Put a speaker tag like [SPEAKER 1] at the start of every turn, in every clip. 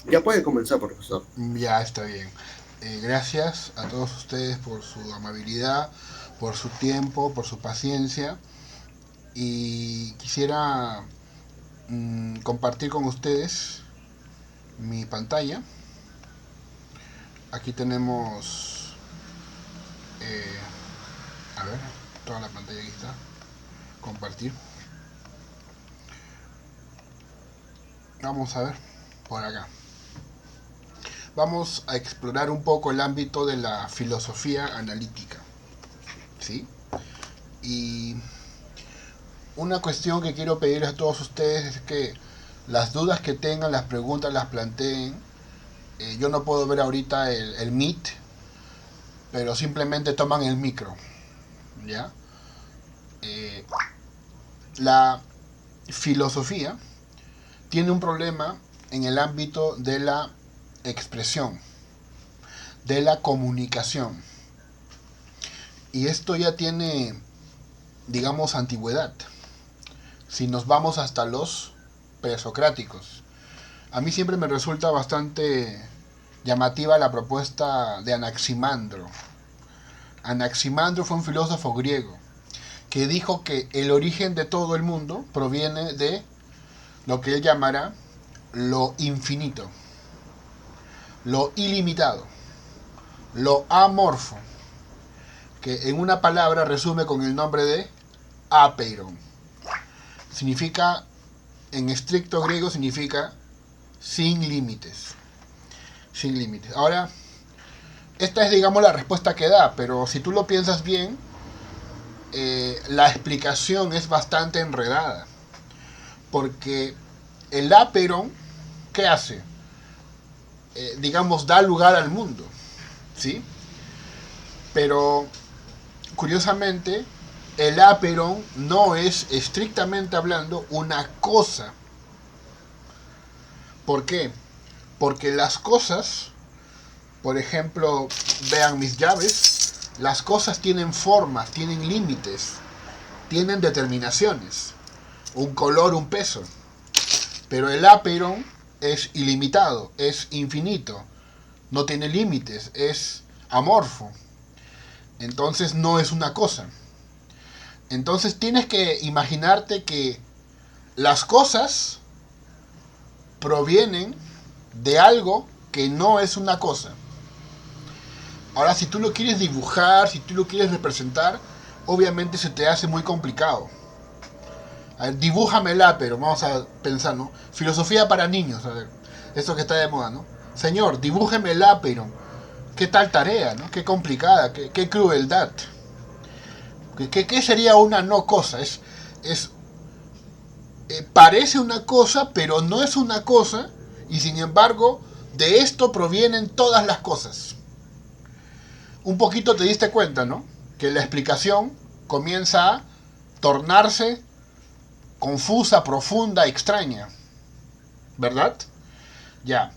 [SPEAKER 1] Ya puede comenzar, profesor.
[SPEAKER 2] Ya está bien. Gracias a todos ustedes por su amabilidad, por su tiempo, por su paciencia. Y quisiera compartir con ustedes mi pantalla. Aquí tenemos, eh, a ver, toda la pantalla aquí está. Compartir. Vamos a ver, por acá. Vamos a explorar un poco el ámbito de la filosofía analítica. ¿Sí? Y una cuestión que quiero pedir a todos ustedes es que las dudas que tengan, las preguntas las planteen. Yo no puedo ver ahorita el Meet, pero simplemente toman el micro. ¿Ya? Eh, la filosofía tiene un problema en el ámbito de la expresión, de la comunicación. Y esto ya tiene, digamos, antigüedad. Si nos vamos hasta los presocráticos. A mí siempre me resulta bastante llamativa la propuesta de Anaximandro. Anaximandro fue un filósofo griego que dijo que el origen de todo el mundo proviene de lo que él llamará lo infinito, lo ilimitado, lo amorfo, que en una palabra resume con el nombre de apeiron. Significa, en estricto griego, significa sin límites. Sin límites. Ahora, esta es, digamos, la respuesta que da, pero si tú lo piensas bien, la explicación es bastante enredada. Porque el aperon, ¿qué hace? Digamos, da lugar al mundo, ¿sí? Pero, curiosamente, el aperon no es, estrictamente hablando, una cosa. ¿Por qué? Porque las cosas, por ejemplo, vean mis llaves, las cosas tienen formas, tienen límites, tienen determinaciones, un color, un peso. Pero el apeiron es ilimitado, es infinito, no tiene límites, es amorfo. Entonces no es una cosa. Entonces tienes que imaginarte que las cosas provienen de algo que no es una cosa. Ahora, si tú lo quieres dibujar, si tú lo quieres representar, obviamente se te hace muy complicado. A ver, dibújamela, pero vamos a pensar, ¿no? Filosofía para niños, a ver, eso que está de moda, ¿no? Señor, dibújemela, pero qué tal tarea, ¿no? Qué complicada, qué crueldad. ¿Qué sería una no cosa? Es parece una cosa, pero no es una cosa, y sin embargo, de esto provienen todas las cosas. Un poquito te diste cuenta, ¿no? Que la explicación comienza a tornarse confusa, profunda, extraña, ¿verdad? Ya,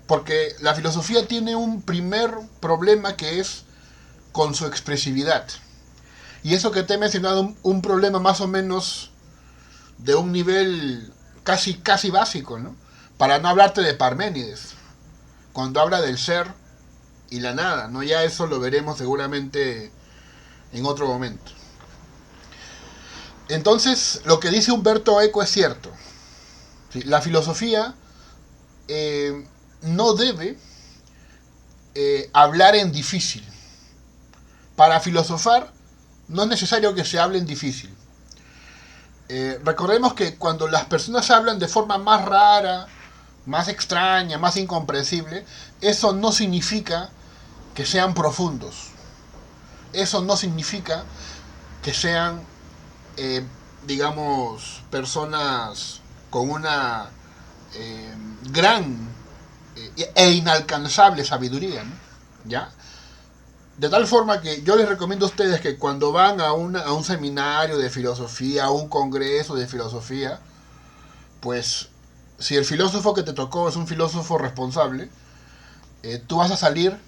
[SPEAKER 2] porque la filosofía tiene un primer problema que es con su expresividad. Y eso que te he mencionado, un problema más o menos de un nivel casi básico, ¿no? Para no hablarte de Parménides, cuando habla del ser y la nada, ¿no? Ya eso lo veremos seguramente en otro momento. Entonces, lo que dice Humberto Eco es cierto. ¿Sí? La filosofía no debe hablar en difícil. Para filosofar no es necesario que se hable en difícil. Recordemos que cuando las personas hablan de forma más rara, más extraña, más incomprensible, eso no significa que sean profundos. Eso no significa que sean, eh, digamos, personas con una gran e inalcanzable sabiduría, ¿no? ¿Ya? De tal forma que yo les recomiendo a ustedes que cuando van a un seminario de filosofía, a un congreso de filosofía, pues si el filósofo que te tocó es un filósofo responsable, tú vas a salir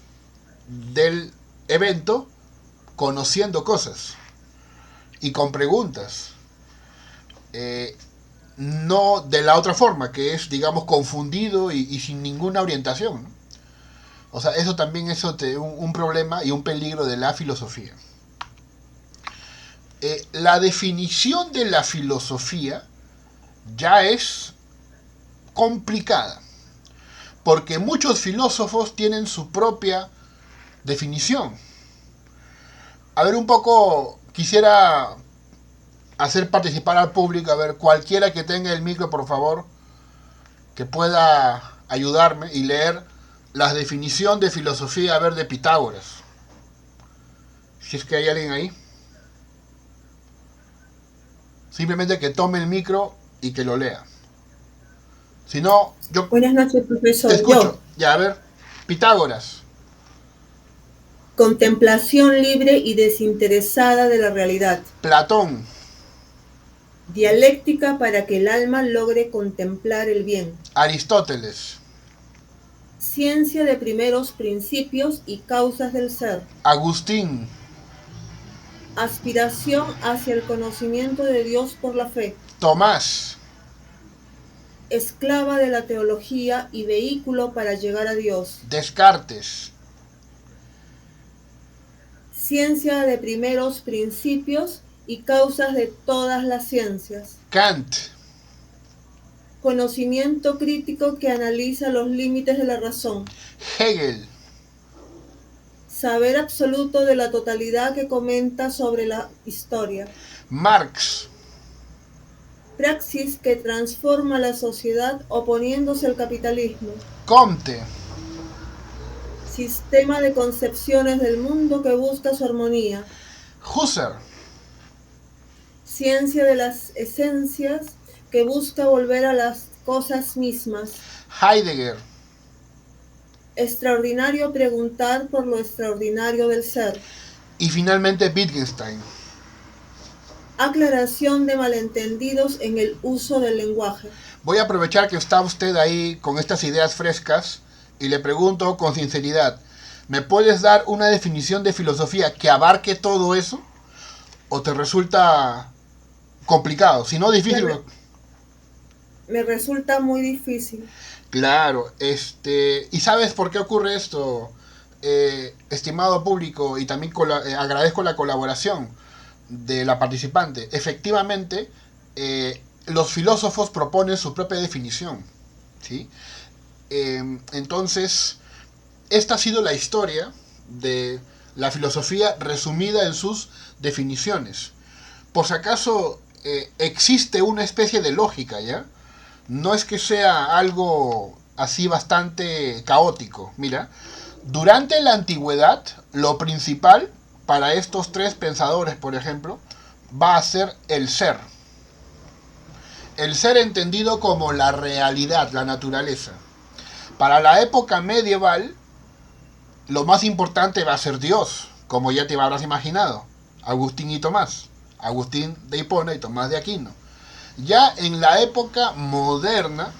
[SPEAKER 2] del evento conociendo cosas y con preguntas. no de la otra forma, que es, digamos, confundido y sin ninguna orientación, ¿no? O sea, eso también es un problema y un peligro de la filosofía. La definición de la filosofía ya es complicada, porque muchos filósofos tienen su propia definición. A ver, un poco quisiera hacer participar al público, a ver, cualquiera que tenga el micro, por favor, que pueda ayudarme y leer la definición de filosofía, a ver, de Pitágoras. Si es que hay alguien ahí. Simplemente que tome el micro y que lo lea. Si no, yo
[SPEAKER 1] Buenas noches,
[SPEAKER 2] te
[SPEAKER 1] profesor. Yo,
[SPEAKER 2] escucho. Ya, a ver, Pitágoras.
[SPEAKER 1] contemplación libre y desinteresada de la realidad.
[SPEAKER 2] Platón.
[SPEAKER 1] Dialéctica para que el alma logre contemplar el bien.
[SPEAKER 2] Aristóteles.
[SPEAKER 1] Ciencia de primeros principios y causas del ser.
[SPEAKER 2] Agustín.
[SPEAKER 1] Aspiración hacia el conocimiento de Dios por la fe.
[SPEAKER 2] Tomás.
[SPEAKER 1] Esclava de la teología y vehículo para llegar a Dios.
[SPEAKER 2] Descartes.
[SPEAKER 1] Ciencia de primeros principios y causas de todas las ciencias.
[SPEAKER 2] Kant.
[SPEAKER 1] Conocimiento crítico que analiza los límites de la razón.
[SPEAKER 2] Hegel.
[SPEAKER 1] Saber absoluto de la totalidad que comenta sobre la historia.
[SPEAKER 2] Marx.
[SPEAKER 1] Praxis que transforma la sociedad oponiéndose al capitalismo.
[SPEAKER 2] Comte.
[SPEAKER 1] Sistema de concepciones del mundo que busca su armonía.
[SPEAKER 2] Husserl.
[SPEAKER 1] Ciencia de las esencias que busca volver a las cosas mismas.
[SPEAKER 2] Heidegger.
[SPEAKER 1] Extraordinario preguntar por lo extraordinario del ser.
[SPEAKER 2] Y finalmente Wittgenstein.
[SPEAKER 1] Aclaración de malentendidos en el uso del lenguaje.
[SPEAKER 2] Voy a aprovechar que está usted ahí con estas ideas frescas y le pregunto con sinceridad, ¿me puedes dar una definición de filosofía que abarque todo eso? ¿O te resulta complicado? Si no, difícil.
[SPEAKER 1] Me resulta muy difícil.
[SPEAKER 2] Claro, ¿y sabes por qué ocurre esto, estimado público? Y también agradezco la colaboración de la participante. Efectivamente, los filósofos proponen su propia definición, ¿sí? Entonces, esta ha sido la historia de la filosofía resumida en sus definiciones. Por si acaso existe una especie de lógica, ¿ya? No es que sea algo así bastante caótico. Mira, durante la antigüedad, lo principal para estos tres pensadores, por ejemplo, va a ser el ser. El ser entendido como la realidad, la naturaleza. Para la época medieval, lo más importante va a ser Dios, como ya te habrás imaginado. Agustín y Tomás. Agustín de Hipona y Tomás de Aquino. Ya en la época moderna,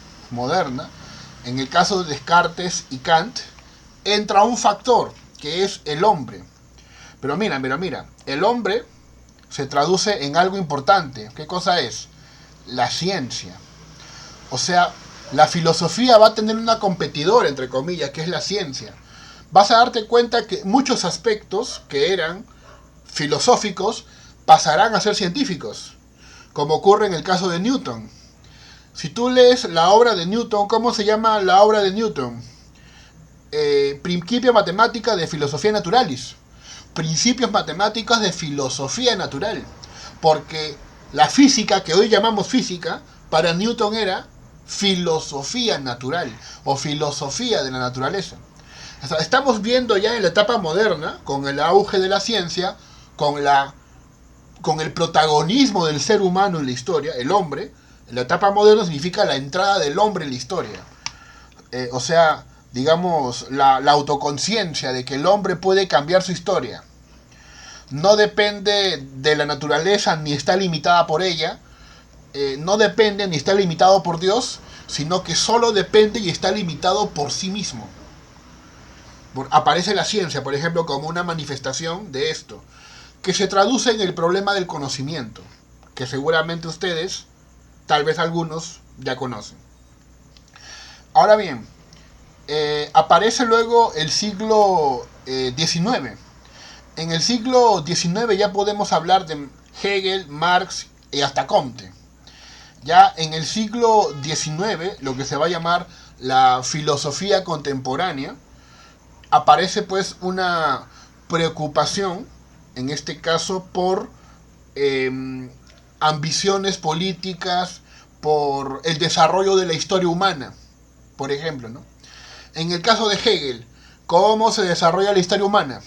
[SPEAKER 2] en el caso de Descartes y Kant, entra un factor que es el hombre. Pero mira, el hombre se traduce en algo importante. ¿Qué cosa es? La ciencia. O sea, la filosofía va a tener una competidora, entre comillas, que es la ciencia. Vas a darte cuenta que muchos aspectos que eran filosóficos pasarán a ser científicos, como ocurre en el caso de Newton. Si tú lees la obra de Newton, ¿cómo se llama la obra de Newton? Principia Matemática de Filosofía Naturalis. Principios matemáticos de filosofía natural. Porque la física, que hoy llamamos física, para Newton era filosofía natural o filosofía de la naturaleza. O sea, estamos viendo ya en la etapa moderna, con el auge de la ciencia, con el protagonismo del ser humano en la historia, el hombre. La etapa moderna significa la entrada del hombre en la historia. O sea, digamos, la autoconciencia de que el hombre puede cambiar su historia. No depende de la naturaleza ni está limitada por ella. No depende ni está limitado por Dios, sino que solo depende y está limitado por sí mismo. Aparece la ciencia, por ejemplo, como una manifestación de esto, que se traduce en el problema del conocimiento, que seguramente ustedes tal vez algunos ya conocen. Ahora bien, aparece luego el siglo XIX. En el siglo XIX ya podemos hablar de Hegel, Marx y hasta Comte. Ya en el siglo XIX, lo que se va a llamar la filosofía contemporánea, aparece pues una preocupación, en este caso por ambiciones políticas, por el desarrollo de la historia humana, por ejemplo, ¿no? En el caso de Hegel, ¿cómo se desarrolla la historia humana?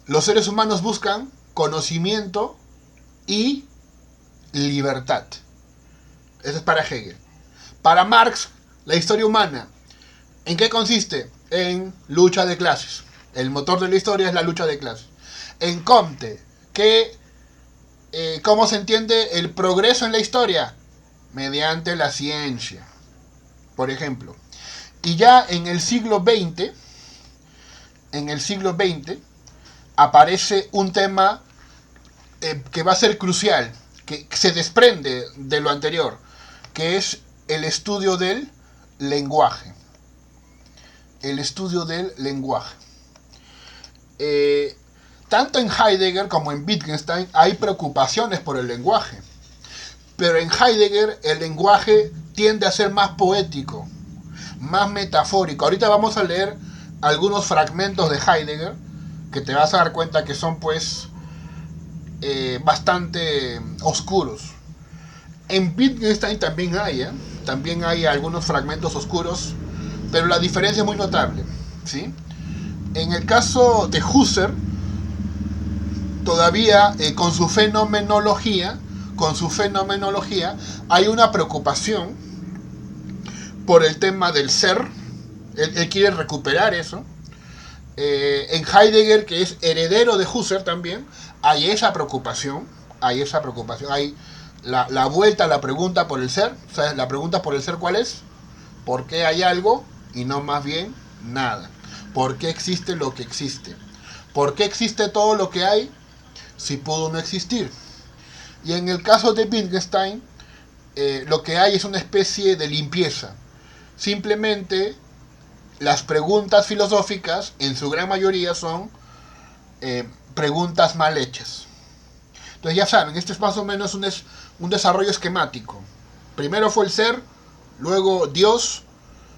[SPEAKER 2] Los seres humanos buscan conocimiento y libertad. Eso es para Hegel. Para Marx, la historia humana, ¿en qué consiste? En lucha de clases. El motor de la historia es la lucha de clases. En Comte, ¿cómo se entiende el progreso en la historia? Mediante la ciencia, por ejemplo. Y ya en el siglo XX, aparece un tema que va a ser crucial, que se desprende de lo anterior, que es el estudio del lenguaje. El estudio del lenguaje. Tanto en Heidegger como en Wittgenstein hay preocupaciones por el lenguaje. Pero en Heidegger el lenguaje tiende a ser más poético, más metafórico. Ahorita vamos a leer algunos fragmentos de Heidegger que te vas a dar cuenta que son pues bastante oscuros. En Wittgenstein también hay algunos fragmentos oscuros, pero la diferencia es muy notable, ¿sí? En el caso de Husserl, todavía con su fenomenología, hay una preocupación por el tema del ser. Él quiere recuperar eso. En Heidegger, que es heredero de Husserl también, hay esa preocupación. Hay la vuelta a la pregunta por el ser. O sea, la pregunta por el ser, ¿cuál es? ¿Por qué hay algo y no más bien nada? ¿Por qué existe lo que existe? ¿Por qué existe todo lo que hay si pudo no existir? Y en el caso de Wittgenstein, lo que hay es una especie de limpieza. Simplemente las preguntas filosóficas, en su gran mayoría, son preguntas mal hechas. Entonces ya saben, este es más o menos un desarrollo esquemático. Primero fue el ser, luego Dios,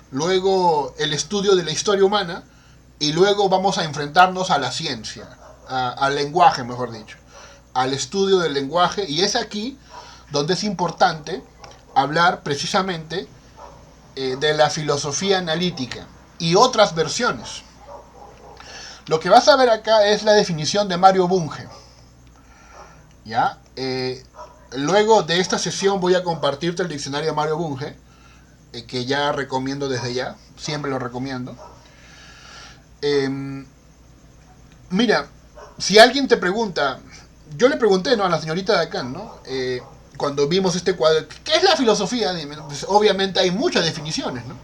[SPEAKER 2] luego el estudio de la historia humana, y luego vamos a enfrentarnos a la ciencia, al lenguaje, mejor dicho, al estudio del lenguaje, y es aquí donde es importante hablar precisamente de la filosofía analítica y otras versiones. Lo que vas a ver acá es la definición de Mario Bunge. ¿Ya? Luego de esta sesión voy a compartirte el diccionario de Mario Bunge, que ya recomiendo desde ya, siempre lo recomiendo. Mira, si alguien te pregunta, yo le pregunté, ¿no?, a la señorita de acá, ¿no? Cuando vimos este cuadro, ¿qué es la filosofía? Pues, obviamente hay muchas definiciones, ¿no?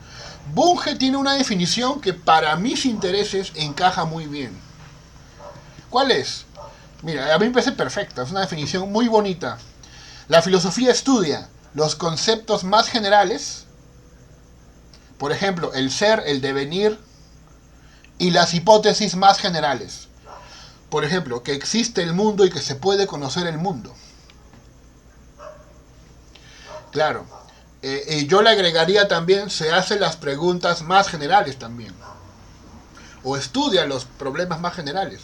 [SPEAKER 2] Bunge tiene una definición que para mis intereses encaja muy bien. ¿Cuál es? Mira, a mí me parece perfecta, es una definición muy bonita. La filosofía estudia los conceptos más generales, por ejemplo, el ser, el devenir, y las hipótesis más generales. Por ejemplo, que existe el mundo y que se puede conocer el mundo. Claro. Y yo le agregaría también, se hacen las preguntas más generales también. O estudia los problemas más generales.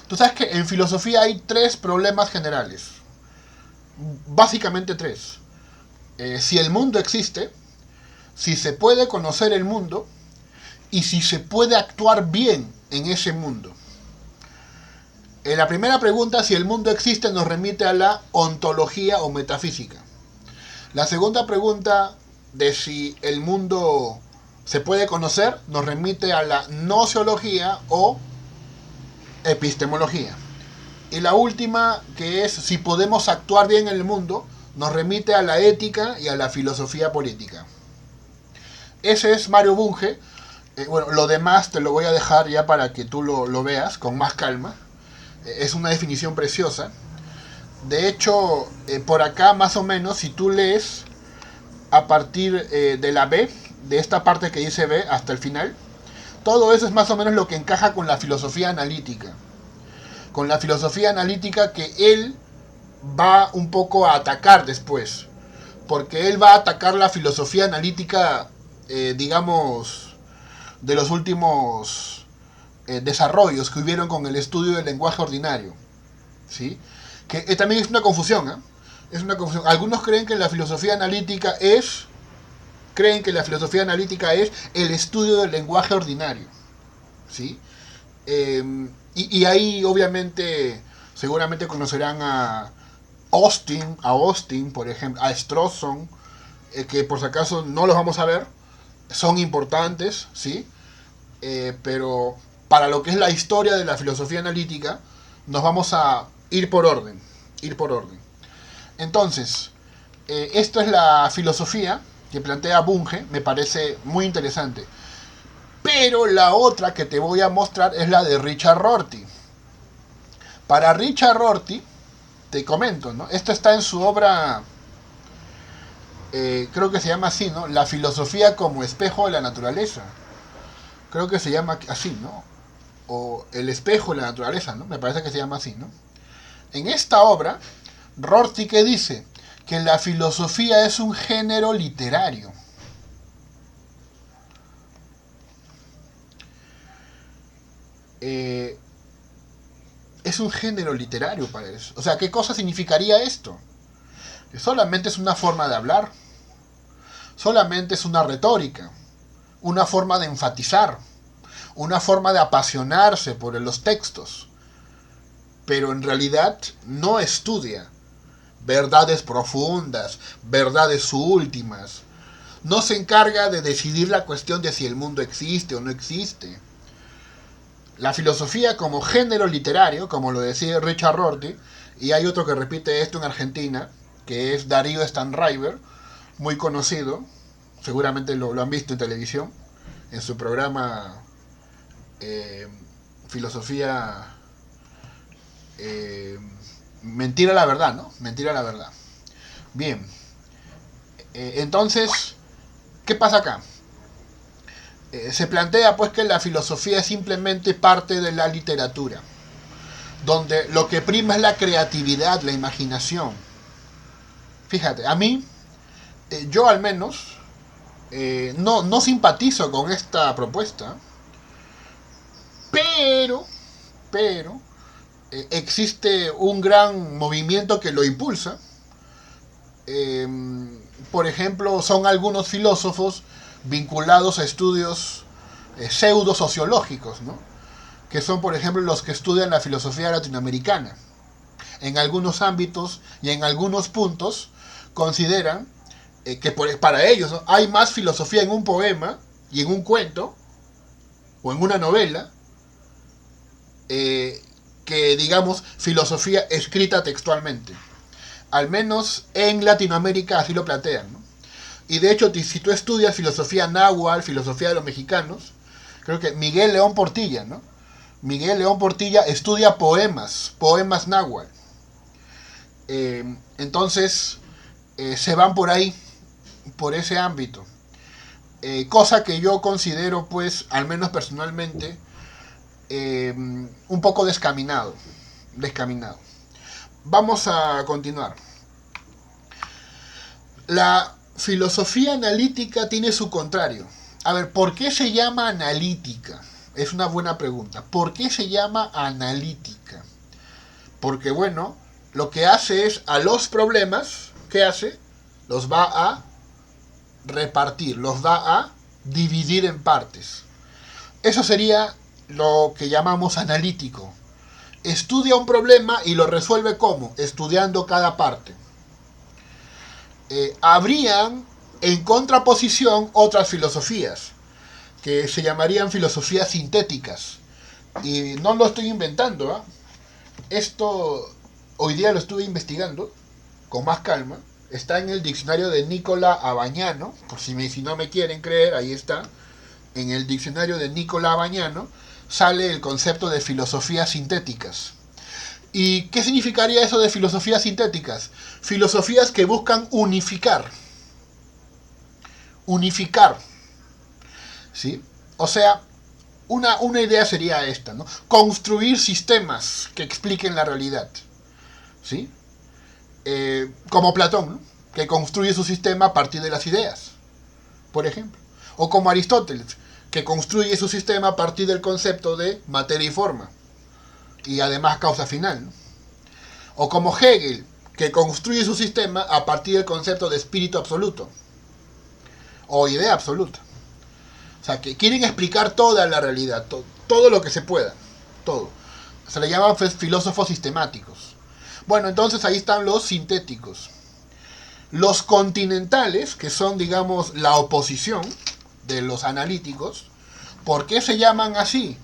[SPEAKER 2] Tú sabes que en filosofía hay 3 problemas generales. Básicamente 3. Si el mundo existe, si se puede conocer el mundo, y si se puede actuar bien en ese mundo. La primera pregunta, si el mundo existe, nos remite a la ontología o metafísica. La segunda pregunta, de si el mundo se puede conocer, nos remite a la gnoseología o epistemología. Y la última, que es si podemos actuar bien en el mundo, nos remite a la ética y a la filosofía política. Ese es Mario Bunge. Bueno, lo demás te lo voy a dejar ya para que tú lo veas con más calma. Es una definición preciosa. De hecho, por acá más o menos, si tú lees a partir de la B, de esta parte que dice B hasta el final, todo eso es más o menos lo que encaja con la filosofía analítica. Con la filosofía analítica que él va un poco a atacar después. Porque él va a atacar la filosofía analítica, digamos, de los últimos desarrollos que hubieron con el estudio del lenguaje ordinario. ¿Sí? Que también es una confusión, ¿eh? Es una confusión. Algunos creen que la filosofía analítica es el estudio del lenguaje ordinario, ¿sí? Y ahí obviamente seguramente conocerán a Austin, por ejemplo, a Strawson, que por si acaso no los vamos a ver, son importantes, ¿sí? Pero para lo que es la historia de la filosofía analítica, nos vamos a ir por orden. Entonces, esto es la filosofía que plantea Bunge, me parece muy interesante. Pero la otra que te voy a mostrar es la de Richard Rorty. Para Richard Rorty, te comento, ¿no? Esto está en su obra, creo que se llama así, ¿no? La filosofía como espejo de la naturaleza. Creo que se llama así, ¿no? O el espejo de la naturaleza, ¿no? Me parece que se llama así, ¿no? En esta obra, Rorty, ¿qué dice? Que la filosofía es un género literario. Es un género literario para eso. O sea, ¿qué cosa significaría esto? Que solamente es una forma de hablar, solamente es una retórica, una forma de enfatizar, una forma de apasionarse por los textos, pero en realidad no estudia verdades profundas, verdades últimas. No se encarga de decidir la cuestión de si el mundo existe o no existe. La filosofía como género literario, como lo decía Richard Rorty, y hay otro que repite esto en Argentina, que es Darío Stanraiver, muy conocido, seguramente lo han visto en televisión, en su programa Filosofía... Mentira la verdad, ¿no? Mentira la verdad. Bien. Entonces, ¿qué pasa acá? Se plantea pues que la filosofía es simplemente parte de la literatura, donde lo que prima es la creatividad, la imaginación. Fíjate, a mí, yo al menos, no simpatizo con esta propuesta, pero existe un gran movimiento que lo impulsa. Por ejemplo, son algunos filósofos vinculados a estudios pseudo-sociológicos, ¿no? Que son, por ejemplo, los que estudian la filosofía latinoamericana. En algunos ámbitos y en algunos puntos consideran que para ellos, ¿no?, hay más filosofía en un poema y en un cuento o en una novela que, digamos, filosofía escrita textualmente. Al menos en Latinoamérica así lo plantean, ¿no? Y de hecho, si tú estudias filosofía náhuatl, filosofía de los mexicanos, creo que Miguel León Portilla, ¿no? Miguel León Portilla estudia poemas náhuatl. Entonces, se van por ahí, por ese ámbito. Cosa que yo considero, pues, al menos personalmente, un poco descaminado. Vamos a continuar. La filosofía analítica tiene su contrario. A ver, ¿por qué se llama analítica? Es una buena pregunta. ¿Por qué se llama analítica? Porque, bueno, lo que hace es a los problemas, ¿qué hace? Los va a repartir, los va a dividir en partes. Eso sería lo que llamamos analítico. Estudia un problema y lo resuelve ¿cómo? Estudiando cada parte. Habrían en contraposición otras filosofías que se llamarían filosofías sintéticas. Y no lo estoy inventando, ¿eh? Esto hoy día lo estuve investigando con más calma. Está en el diccionario de Nicola Abagnano, por si no me quieren creer, ahí está. En el diccionario de Nicola Abagnano sale el concepto de filosofías sintéticas. ¿Y qué significaría eso de filosofías sintéticas? Filosofías que buscan unificar. unificar, ¿sí? O sea, una idea sería esta, ¿no? Construir sistemas que expliquen la realidad, ¿sí? Como Platón, ¿no? Que construye su sistema a partir de las ideas, por ejemplo. O como Aristóteles, que construye su sistema a partir del concepto de materia y forma, y además causa final, ¿no? O como Hegel, que construye su sistema a partir del concepto de espíritu absoluto, o idea absoluta. O sea, que quieren explicar toda la realidad, todo lo que se pueda, todo. Se le llaman filósofos sistemáticos. Bueno, entonces ahí están los sintéticos. Los continentales, que son, digamos, la oposición de los analíticos. ¿Por qué se llaman así?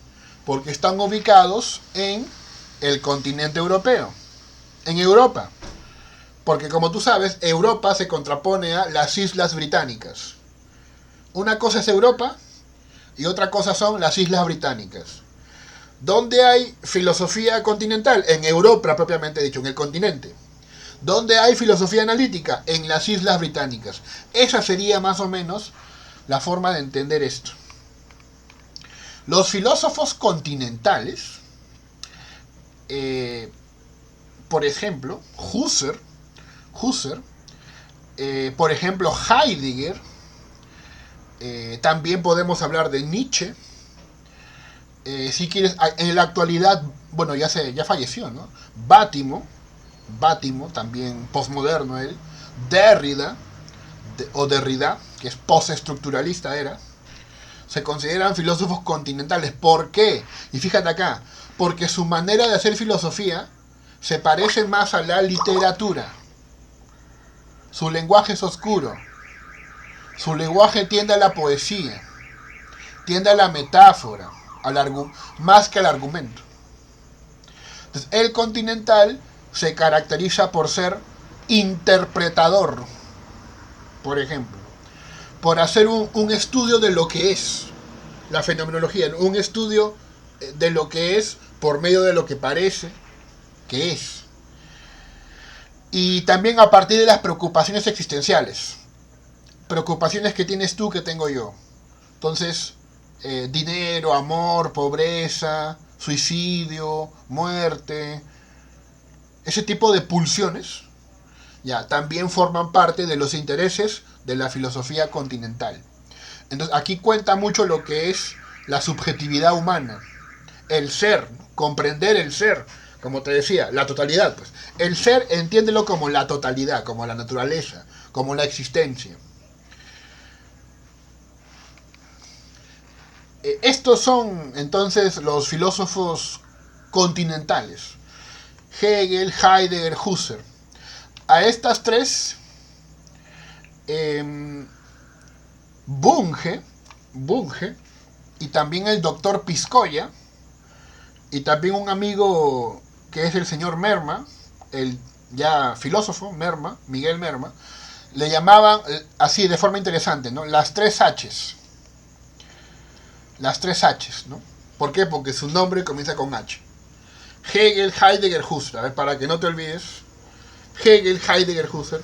[SPEAKER 2] Porque están ubicados en el continente europeo, en Europa. Porque como tú sabes, Europa se contrapone a las Islas Británicas. Una cosa es Europa y otra cosa son las Islas Británicas. ¿Dónde hay filosofía continental? En Europa propiamente dicho, en el continente. ¿Dónde hay filosofía analítica? En las Islas Británicas. Esa sería más o menos la forma de entender esto. Los filósofos continentales, por ejemplo, Husserl, por ejemplo, Heidegger, también podemos hablar de Nietzsche. Si quieres, en la actualidad, bueno, ya falleció, ¿no? Bátimo, también posmoderno él. Derrida, que es postestructuralista era. Se consideran filósofos continentales. ¿Por qué? Y fíjate acá, porque su manera de hacer filosofía se parece más a la literatura. Su lenguaje es oscuro. Su lenguaje tiende a la poesía, tiende a la metáfora, más que al argumento. Entonces, el continental se caracteriza por ser interpretador, por ejemplo, por hacer un estudio de lo que es la fenomenología, un estudio de lo que es por medio de lo que parece que es. Y también a partir de las preocupaciones existenciales, preocupaciones que tienes tú, que tengo yo. Entonces, dinero, amor, pobreza, suicidio, muerte, ese tipo de pulsiones, ya, también forman parte de los intereses de la filosofía continental. Entonces, aquí cuenta mucho lo que es la subjetividad humana, el ser, comprender el ser, como te decía, la totalidad, pues. El ser, entiéndelo como la totalidad, como la naturaleza, como la existencia. Estos son entonces los filósofos continentales: Hegel, Heidegger, Husserl. A estas tres, Bunge y también el doctor Piscoya, y también un amigo que es el señor Merma, el ya filósofo Merma, Miguel Merma, le llamaban así de forma interesante, ¿no? Las tres H's. Las tres H's, ¿no? ¿Por qué? Porque su nombre comienza con H. Hegel, Heidegger, Husserl. A ver, para que no te olvides, Hegel, Heidegger, Husserl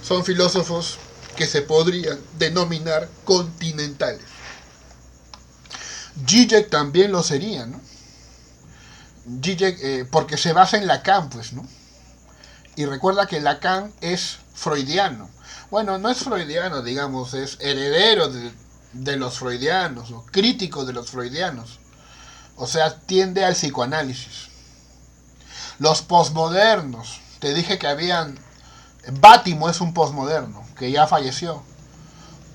[SPEAKER 2] son filósofos que se podrían denominar continentales. Zizek también lo sería, ¿no? Zizek, porque se basa en Lacan, pues, ¿no? Y recuerda que Lacan es freudiano. Bueno, no es freudiano, digamos, es heredero de los freudianos, o crítico de los freudianos. O sea, tiende al psicoanálisis. Los posmodernos, te dije que habían... Bátimo es un posmoderno, que ya falleció.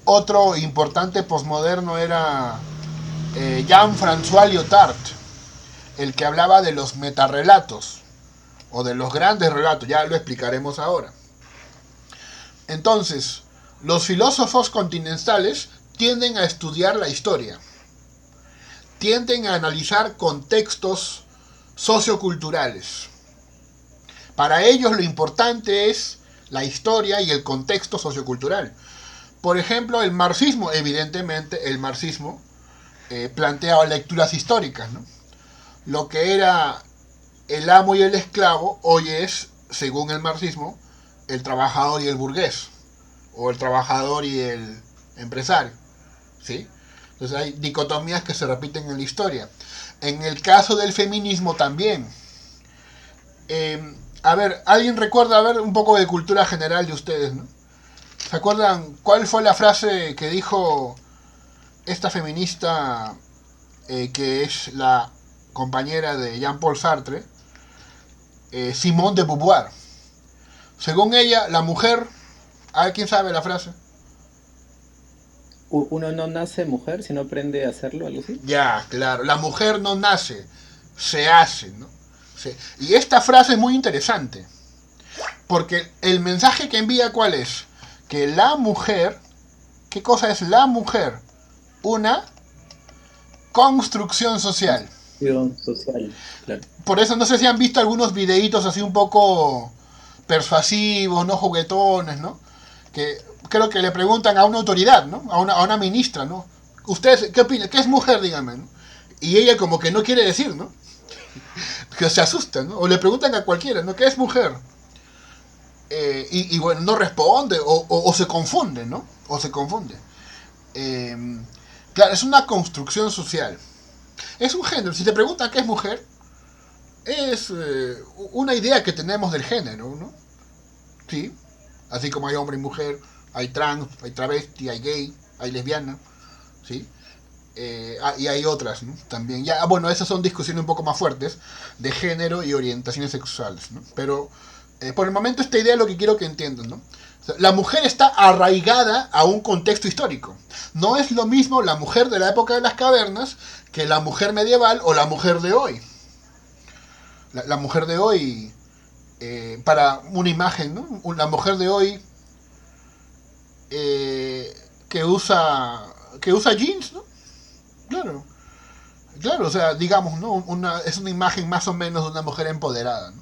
[SPEAKER 2] Otro importante posmoderno era Jean-François Lyotard, el que hablaba de los metarrelatos, o de los grandes relatos, ya lo explicaremos ahora. Entonces, los filósofos continentales tienden a estudiar la historia, tienden a analizar contextos socioculturales. Para ellos lo importante es la historia y el contexto sociocultural. Por ejemplo, el marxismo, evidentemente el marxismo planteaba lecturas históricas, ¿no? Lo que era el amo y el esclavo hoy es, según el marxismo, el trabajador y el burgués, o el trabajador y el empresario, ¿sí? Entonces hay dicotomías que se repiten en la historia. En el caso del feminismo también. A ver, ¿alguien recuerda, a ver, un poco de cultura general de ustedes, ¿no? ¿Se acuerdan cuál fue la frase que dijo esta feminista que es la compañera de Jean-Paul Sartre, Simone de Beauvoir? Según ella, la mujer, a ver quién sabe la frase.
[SPEAKER 3] Uno no nace mujer, sino aprende a hacerlo, algo así.
[SPEAKER 2] Ya, claro, la mujer no nace, se hace, ¿no? Y esta frase es muy interesante, porque el mensaje que envía, ¿cuál es? Que la mujer, ¿qué cosa es la mujer? Una construcción social.
[SPEAKER 3] Construcción social, claro.
[SPEAKER 2] Por eso no sé si han visto algunos videitos así un poco persuasivos, no juguetones, ¿no? Que creo que le preguntan a una autoridad, ¿no? A una ministra, ¿no? ¿Ustedes qué opinan? ¿Qué es mujer? Díganme, ¿no? Y ella como que no quiere decir, ¿no? Que se asusta, ¿no? O le preguntan a cualquiera, ¿no? ¿Qué es mujer? Y bueno, no responde o se confunde, ¿no? O se confunde. Claro, es una construcción social. Es un género. Si te preguntan qué es mujer, es una idea que tenemos del género, ¿no? Sí. Así como hay hombre y mujer, hay trans, hay travesti, hay gay, hay lesbiana, ¿sí? Y hay otras, ¿no? También. Ya, bueno, esas son discusiones un poco más fuertes de género y orientaciones sexuales, ¿no? Pero por el momento esta idea es lo que quiero que entiendan, ¿no? O sea, la mujer está arraigada a un contexto histórico. No es lo mismo la mujer de la época de las cavernas que la mujer medieval o la mujer de hoy. La mujer de hoy, para una imagen, ¿no? La mujer de hoy que usa jeans, ¿no? Claro, claro, o sea, digamos, ¿no? Es una imagen más o menos de una mujer empoderada, ¿no?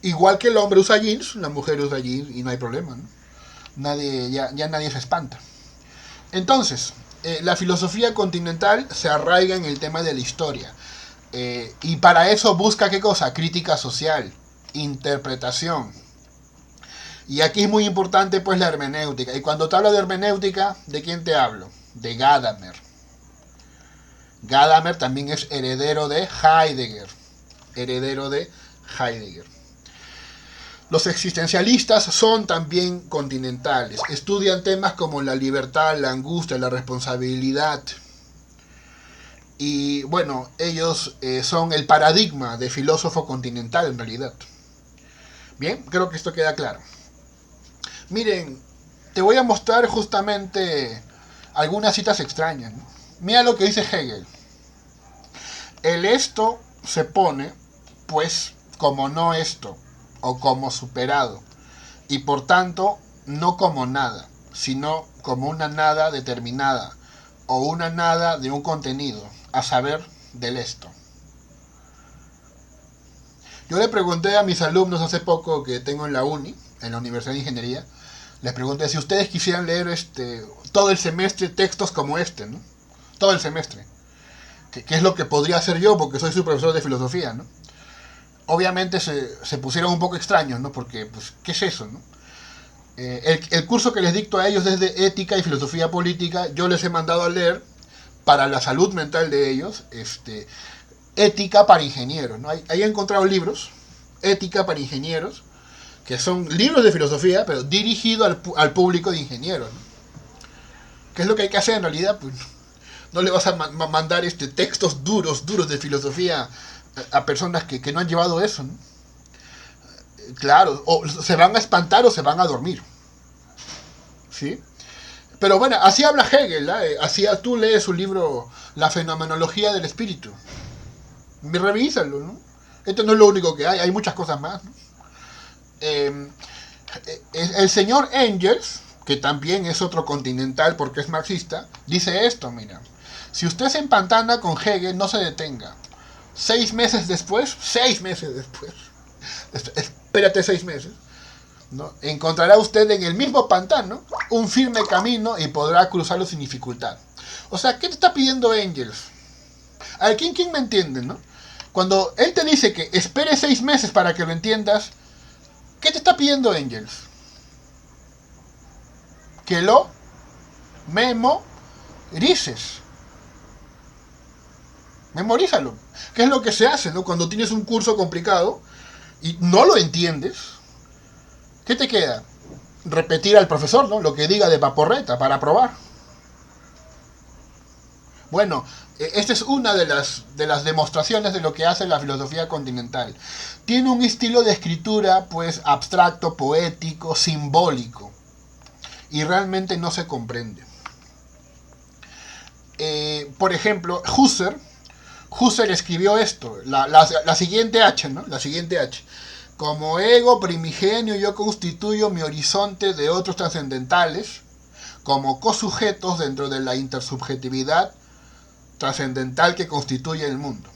[SPEAKER 2] Igual que el hombre usa jeans, la mujer usa jeans y no hay problema, ¿no? Ya nadie se espanta. Entonces, la filosofía continental se arraiga en el tema de la historia. Y para eso busca ¿qué cosa? Crítica social, interpretación. Y aquí es muy importante pues la hermenéutica. Y cuando te hablo de hermenéutica, ¿de quién te hablo? De Gadamer. Gadamer también es heredero de Heidegger. Heredero de Heidegger. Los existencialistas son también continentales. Estudian temas como la libertad, la angustia, la responsabilidad. Y bueno, ellos son el paradigma de filósofo continental en realidad. Bien, creo que esto queda claro. Miren, te voy a mostrar justamente algunas citas extrañas, ¿no? Mira lo que dice Hegel. El esto se pone, pues, como no esto, o como superado, y por tanto, no como nada, sino como una nada determinada, o una nada de un contenido, a saber, del esto. Yo le pregunté a mis alumnos hace poco que tengo en la uni, en la Universidad de Ingeniería, les pregunté si ustedes quisieran leer todo el semestre textos como este, ¿no? Todo el semestre. Que es lo que podría hacer yo porque soy su profesor de filosofía, ¿no? Obviamente se pusieron un poco extraños, ¿no? Porque, pues, ¿qué es eso, no? El curso que les dicto a ellos es de ética y filosofía política. Yo les he mandado a leer, para la salud mental de ellos, ética para ingenieros, ¿no? Ahí he encontrado libros, ética para ingenieros, que son libros de filosofía, pero dirigidos al público de ingenieros, ¿no? ¿Qué es lo que hay que hacer en realidad? Pues no le vas a mandar textos duros de filosofía a personas que no han llevado eso, ¿no? Claro, o se van a espantar o se van a dormir, ¿sí? Pero bueno, así habla Hegel, ¿eh? Así tú lees su libro La fenomenología del espíritu. Revísalo, ¿no? Esto no es lo único que hay muchas cosas más, ¿no? El señor Engels, que también es otro continental porque es marxista, dice esto, mira. Si usted se empantana con Hegel, no se detenga. 6 meses después, espérate 6 meses, ¿no? Encontrará usted en el mismo pantano un firme camino y podrá cruzarlo sin dificultad. O sea, ¿qué te está pidiendo Engels? A ver, ¿quién me entiende, no? Cuando él te dice que espere 6 meses para que lo entiendas, ¿qué te está pidiendo Engels? Que lo memorices. Memorízalo. ¿Qué es lo que se hace, ¿no? Cuando tienes un curso complicado y no lo entiendes? ¿Qué te queda? Repetir al profesor, ¿no? Lo que diga de paporreta para aprobar. Bueno, esta es una de las demostraciones de lo que hace la filosofía continental. Tiene un estilo de escritura, pues, abstracto, poético, simbólico. Y realmente no se comprende. Por ejemplo, Husserl escribió esto, la siguiente H, ¿no? La siguiente H. Como ego primigenio yo constituyo mi horizonte de otros trascendentales, como cosujetos dentro de la intersubjetividad trascendental que constituye el mundo.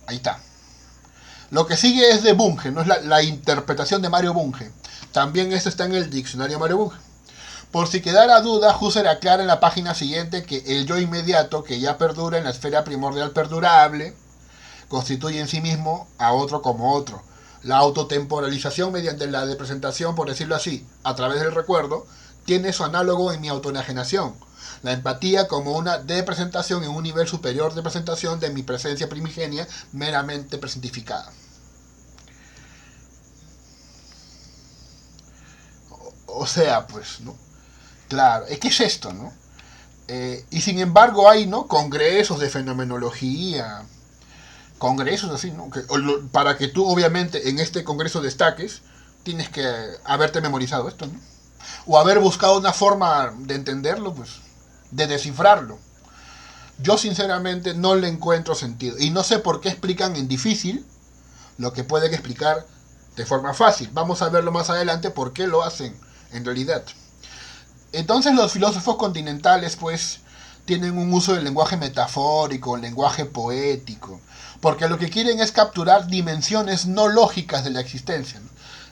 [SPEAKER 2] Ahí está. Lo que sigue es de Bunge, no es la interpretación de Mario Bunge. También esto está en el diccionario Mario Bunge. Por si quedara duda, Husserl aclara en la página siguiente que el yo inmediato, que ya perdura en la esfera primordial perdurable, constituye en sí mismo a otro como otro. La autotemporalización mediante la representación, por decirlo así, a través del recuerdo, tiene su análogo en mi autoenajenación. La empatía como una representación en un nivel superior de presentación de mi presencia primigenia meramente presentificada. O sea, pues, ¿no? Claro, ¿qué es esto, no? Y sin embargo hay, ¿no?, congresos de fenomenología, congresos así, ¿no? Para que tú, obviamente, en este congreso destaques, tienes que haberte memorizado esto, ¿no? O haber buscado una forma de entenderlo, pues, de descifrarlo. Yo, sinceramente, no le encuentro sentido. Y no sé por qué explican en difícil lo que pueden explicar de forma fácil. Vamos a verlo más adelante por qué lo hacen, en realidad. Entonces los filósofos continentales, pues, tienen un uso del lenguaje metafórico, lenguaje poético, porque lo que quieren es capturar dimensiones no lógicas de la existencia, ¿no?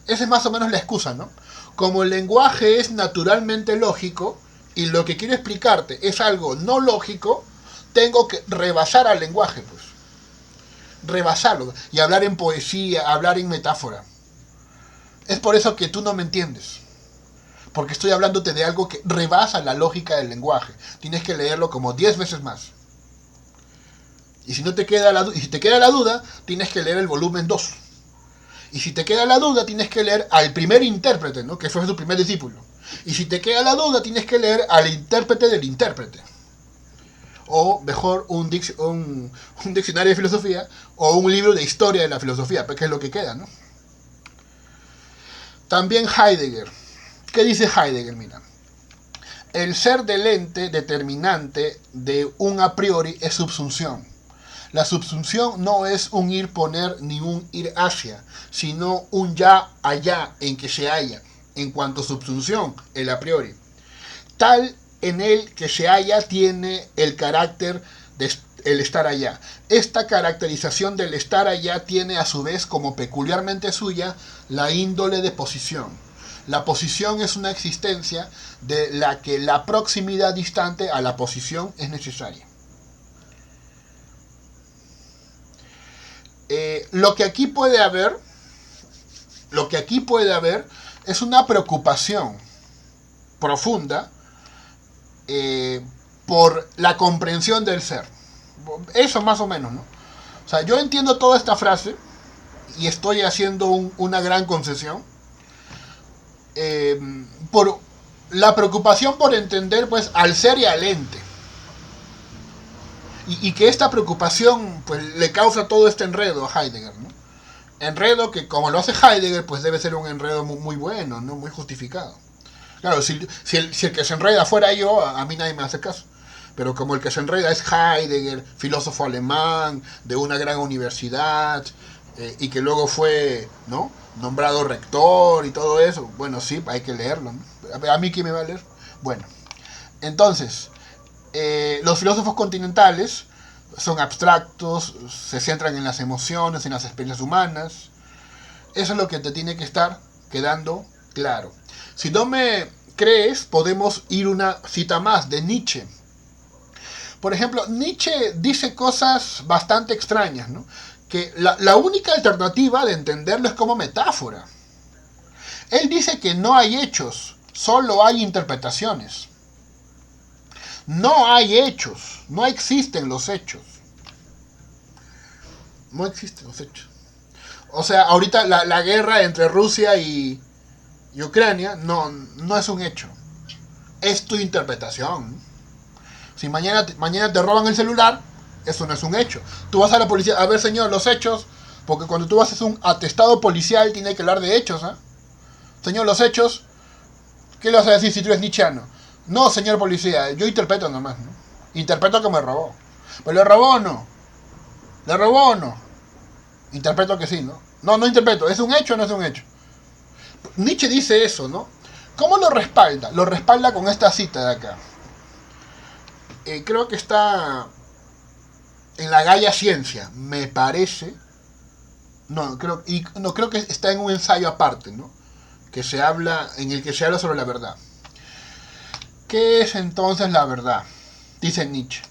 [SPEAKER 2] Esa es más o menos la excusa, ¿no? Como el lenguaje es naturalmente lógico y lo que quiero explicarte es algo no lógico, tengo que rebasar al lenguaje, pues. Rebasarlo y hablar en poesía, hablar en metáfora. Es por eso que tú no me entiendes. Porque estoy hablándote de algo que rebasa la lógica del lenguaje. Tienes que leerlo como 10 veces más. Y si no te queda y si te queda la duda, tienes que leer el volumen 2. Y si te queda la duda, tienes que leer al primer intérprete, ¿no?, que fue su primer discípulo. Y si te queda la duda, tienes que leer al intérprete del intérprete. O mejor, un diccionario de filosofía o un libro de historia de la filosofía, porque es lo que queda, ¿no? También Heidegger. ¿Qué dice Heidegger? Mira, el ser del ente determinante de un a priori es subsunción. La subsunción no es un ir-poner ni un ir hacia, sino un ya allá en que se halla, en cuanto subsunción, el a priori. Tal en el que se halla tiene el carácter de el estar allá. Esta caracterización del estar allá tiene a su vez como peculiarmente suya la índole de posición. La posición es una existencia de la que la proximidad distante a la posición es necesaria. Lo que aquí puede haber es una preocupación profunda por la comprensión del ser. Eso más o menos, ¿no? O sea, yo entiendo toda esta frase y estoy haciendo una gran concesión. Por la preocupación por entender, pues, al ser y al ente, y que esta preocupación, pues, le causa todo este enredo a Heidegger, ¿no? Enredo que, como lo hace Heidegger, pues debe ser un enredo muy, muy bueno, ¿no?, muy justificado. Claro, si el que se enreda fuera yo, a mí nadie me hace caso. Pero como el que se enreda es Heidegger, filósofo alemán de una gran universidad, y que luego fue, ¿no?, nombrado rector y todo eso, bueno, sí, hay que leerlo, ¿no? ¿A mí quién me va a leer? Bueno, entonces, los filósofos continentales son abstractos, se centran en las emociones, en las experiencias humanas. Eso es lo que te tiene que estar quedando claro. Si no me crees, podemos ir una cita más de Nietzsche. Por ejemplo, Nietzsche dice cosas bastante extrañas, ¿no? Que la única alternativa de entenderlo es como metáfora. Él dice que no hay hechos, Solo hay interpretaciones. No hay hechos. No existen los hechos. No existen los hechos. O sea, ahorita la guerra entre Rusia y Ucrania no es un hecho. Es tu interpretación. Si mañana te roban el celular, eso no es un hecho. Tú vas a la policía, a ver señor, los hechos, porque cuando tú haces un atestado policial tiene que hablar de hechos, ¿eh? Señor, los hechos, ¿qué le vas a decir si tú eres nietzscheano? No, señor policía, yo interpreto nomás, ¿no? Interpreto que me robó. ¿Pero le robó o no? ¿Le robó o no? Interpreto que sí, ¿no? No interpreto, ¿es un hecho o no es un hecho? Nietzsche dice eso, ¿no? ¿Cómo lo respalda? Lo respalda con esta cita de acá. Creo que está en la Gaia Ciencia, me parece. Creo que está en un ensayo aparte, ¿no? En el que se habla sobre la verdad. ¿Qué es entonces la verdad? Dice Nietzsche.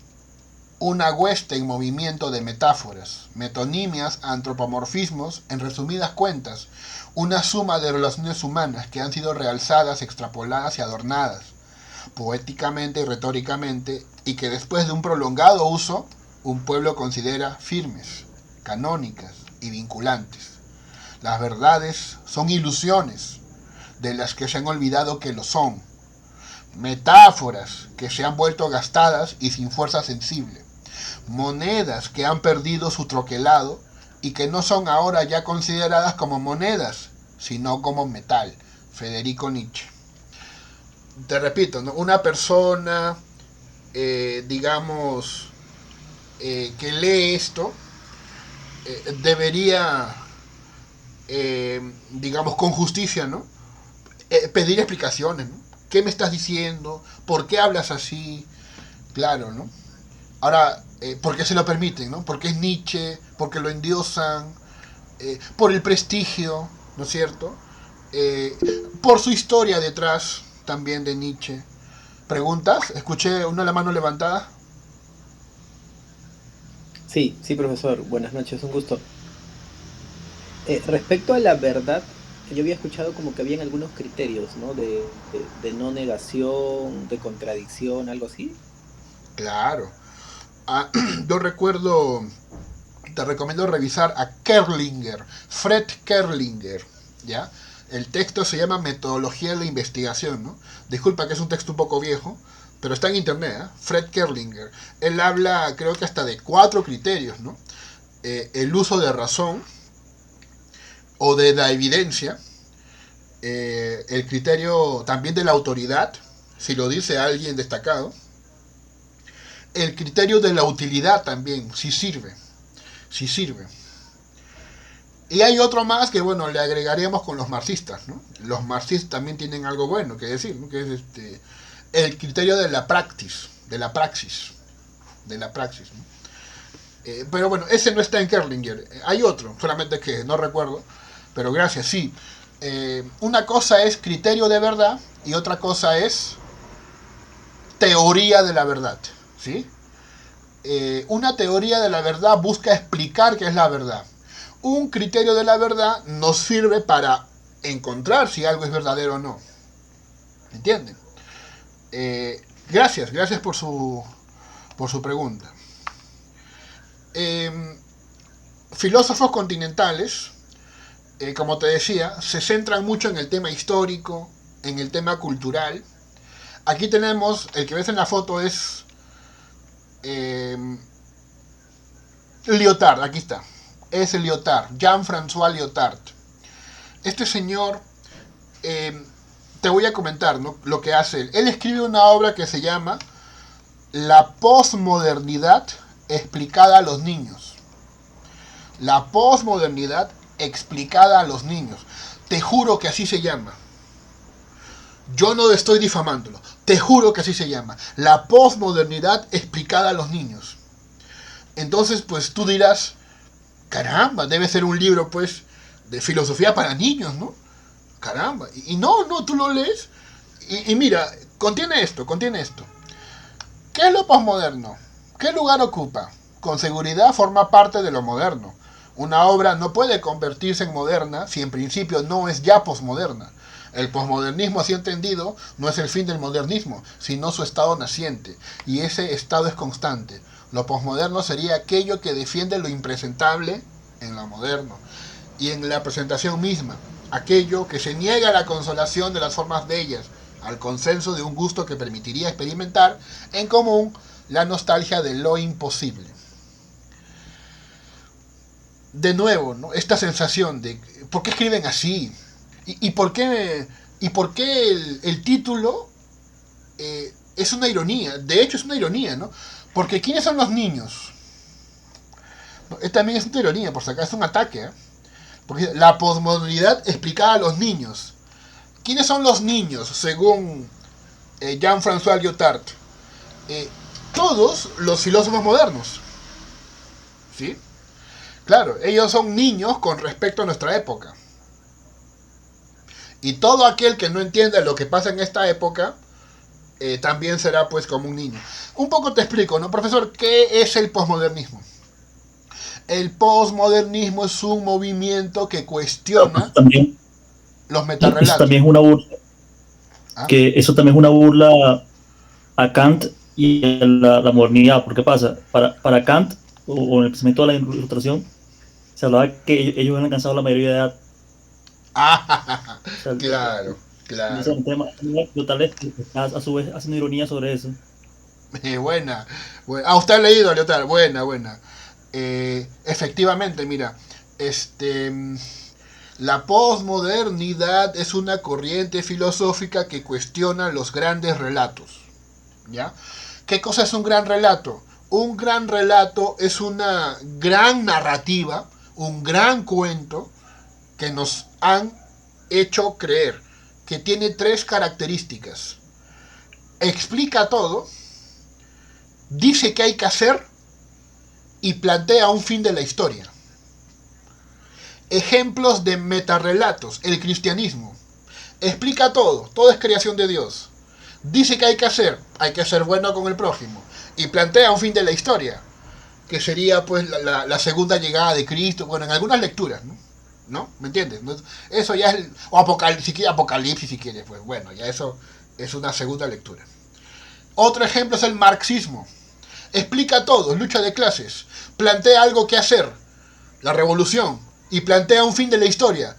[SPEAKER 2] Una hueste en movimiento de metáforas, metonimias, antropomorfismos, en resumidas cuentas, una suma de relaciones humanas que han sido realzadas, extrapoladas y adornadas, poéticamente y retóricamente, y que después de un prolongado uso, un pueblo considera firmes, canónicas y vinculantes. Las verdades son ilusiones, de las que se han olvidado que lo son, metáforas que se han vuelto gastadas y sin fuerza sensible, monedas que han perdido su troquelado y que no son ahora ya consideradas como monedas, sino como metal. Federico Nietzsche. Te repito, ¿no? Una persona, digamos, que lee esto, debería, digamos, con justicia, ¿no? Pedir explicaciones, ¿no? ¿Qué me estás diciendo? ¿Por qué hablas así? Claro, ¿no? Ahora, ¿por qué se lo permiten, no? Porque es Nietzsche, porque lo endiosan, por el prestigio, ¿no es cierto? Por su historia detrás también de Nietzsche. ¿Preguntas? Escuché una de la mano levantada.
[SPEAKER 3] Sí, sí, profesor. Buenas noches, un gusto. Respecto a la verdad, yo había escuchado como que habían algunos criterios, ¿no? De no negación, de contradicción, algo así.
[SPEAKER 2] Claro. Ah, yo recuerdo, te recomiendo revisar a Kerlinger, Fred Kerlinger, ¿ya? El texto se llama Metodología de la Investigación, ¿no? Disculpa que es un texto un poco viejo, pero está en internet, ¿eh? Fred Kerlinger. Él habla, creo que hasta de 4 criterios, ¿no? El uso de razón o de la evidencia, el criterio también de la autoridad, si lo dice alguien destacado, el criterio de la utilidad también, si sirve. Y hay otro más que, bueno, le agregaríamos con los marxistas, ¿no? Los marxistas también tienen algo bueno que decir, ¿no? Que es el criterio de la praxis, ¿no? Pero bueno, ese no está en Kerlinger. Hay otro, solamente que no recuerdo, pero gracias, sí. Una cosa es criterio de verdad y otra cosa es teoría de la verdad, ¿sí? Una teoría de la verdad busca explicar qué es la verdad. Un criterio de la verdad nos sirve para encontrar si algo es verdadero o no. ¿Entienden? Gracias por su pregunta. Filósofos continentales, como te decía, se centran mucho en el tema histórico, en el tema cultural. Aquí tenemos, el que ves en la foto es Lyotard, aquí está. Es Lyotard, Jean-François Lyotard. Este señor, te voy a comentar, ¿no?, lo que hace él. Él escribe una obra que se llama La posmodernidad explicada a los niños. La posmodernidad explicada a los niños. Te juro que así se llama. Yo no estoy difamándolo. Te juro que así se llama. La posmodernidad explicada a los niños. Entonces, pues tú dirás, caramba, debe ser un libro, pues, de filosofía para niños, ¿no? Caramba. Y no, tú lo lees y mira, contiene esto. ¿Qué es lo posmoderno? ¿Qué lugar ocupa? Con seguridad forma parte de lo moderno. Una obra no puede convertirse en moderna si en principio no es ya posmoderna. El posmodernismo, así entendido, no es el fin del modernismo, sino su estado naciente, y ese estado es constante. Lo posmoderno sería aquello que defiende lo impresentable en lo moderno, y en la presentación misma, aquello que se niega a la consolación de las formas bellas, al consenso de un gusto que permitiría experimentar en común la nostalgia de lo imposible. De nuevo, ¿no? Esta sensación de ¿por qué escriben así? ¿Y por qué, el título es una ironía? De hecho es una ironía, ¿no? Porque ¿quiénes son los niños? También es una ironía, por si acaso es un ataque, ¿eh? Porque la posmodernidad explicada a los niños. ¿Quiénes son los niños, según Jean-François Lyotard? Todos los filósofos modernos. ¿Sí? Claro, ellos son niños con respecto a nuestra época. Y todo aquel que no entienda lo que pasa en esta época, también será pues como un niño. Un poco te explico, ¿no, profesor? ¿Qué es el posmodernismo? El posmodernismo es un movimiento que cuestiona
[SPEAKER 4] también,
[SPEAKER 2] los metarrelatos.
[SPEAKER 4] eso también es una burla. Eso también es una burla a Kant y a la modernidad. ¿Por qué pasa? Para Kant, o en el pensamiento de la Ilustración, se hablaba que ellos han alcanzado la mayoría de edad. O sea,
[SPEAKER 2] Claro.
[SPEAKER 4] ese es un tema, yo tal vez a su vez haciendo ironía sobre eso.
[SPEAKER 2] Buena. Usted ha leído, Leotard. Buena. Efectivamente, mira, la posmodernidad es una corriente filosófica que cuestiona los grandes relatos. ¿Ya? ¿Qué cosa es un gran relato? Un gran relato es una gran narrativa, un gran cuento que nos han hecho creer, que tiene 3 características. Explica todo, dice qué hay que hacer y plantea un fin de la historia. Ejemplos de metarrelatos: el cristianismo. Explica todo es creación de Dios. Dice que hay que ser bueno con el prójimo, y plantea un fin de la historia, que sería pues la segunda llegada de Cristo, bueno, en algunas lecturas, ¿no? ¿Me entiendes? Eso ya es, o Apocalipsis si quieres, pues bueno, ya eso es una segunda lectura. Otro ejemplo es el marxismo. Explica todo, lucha de clases, plantea algo que hacer, la revolución, y plantea un fin de la historia.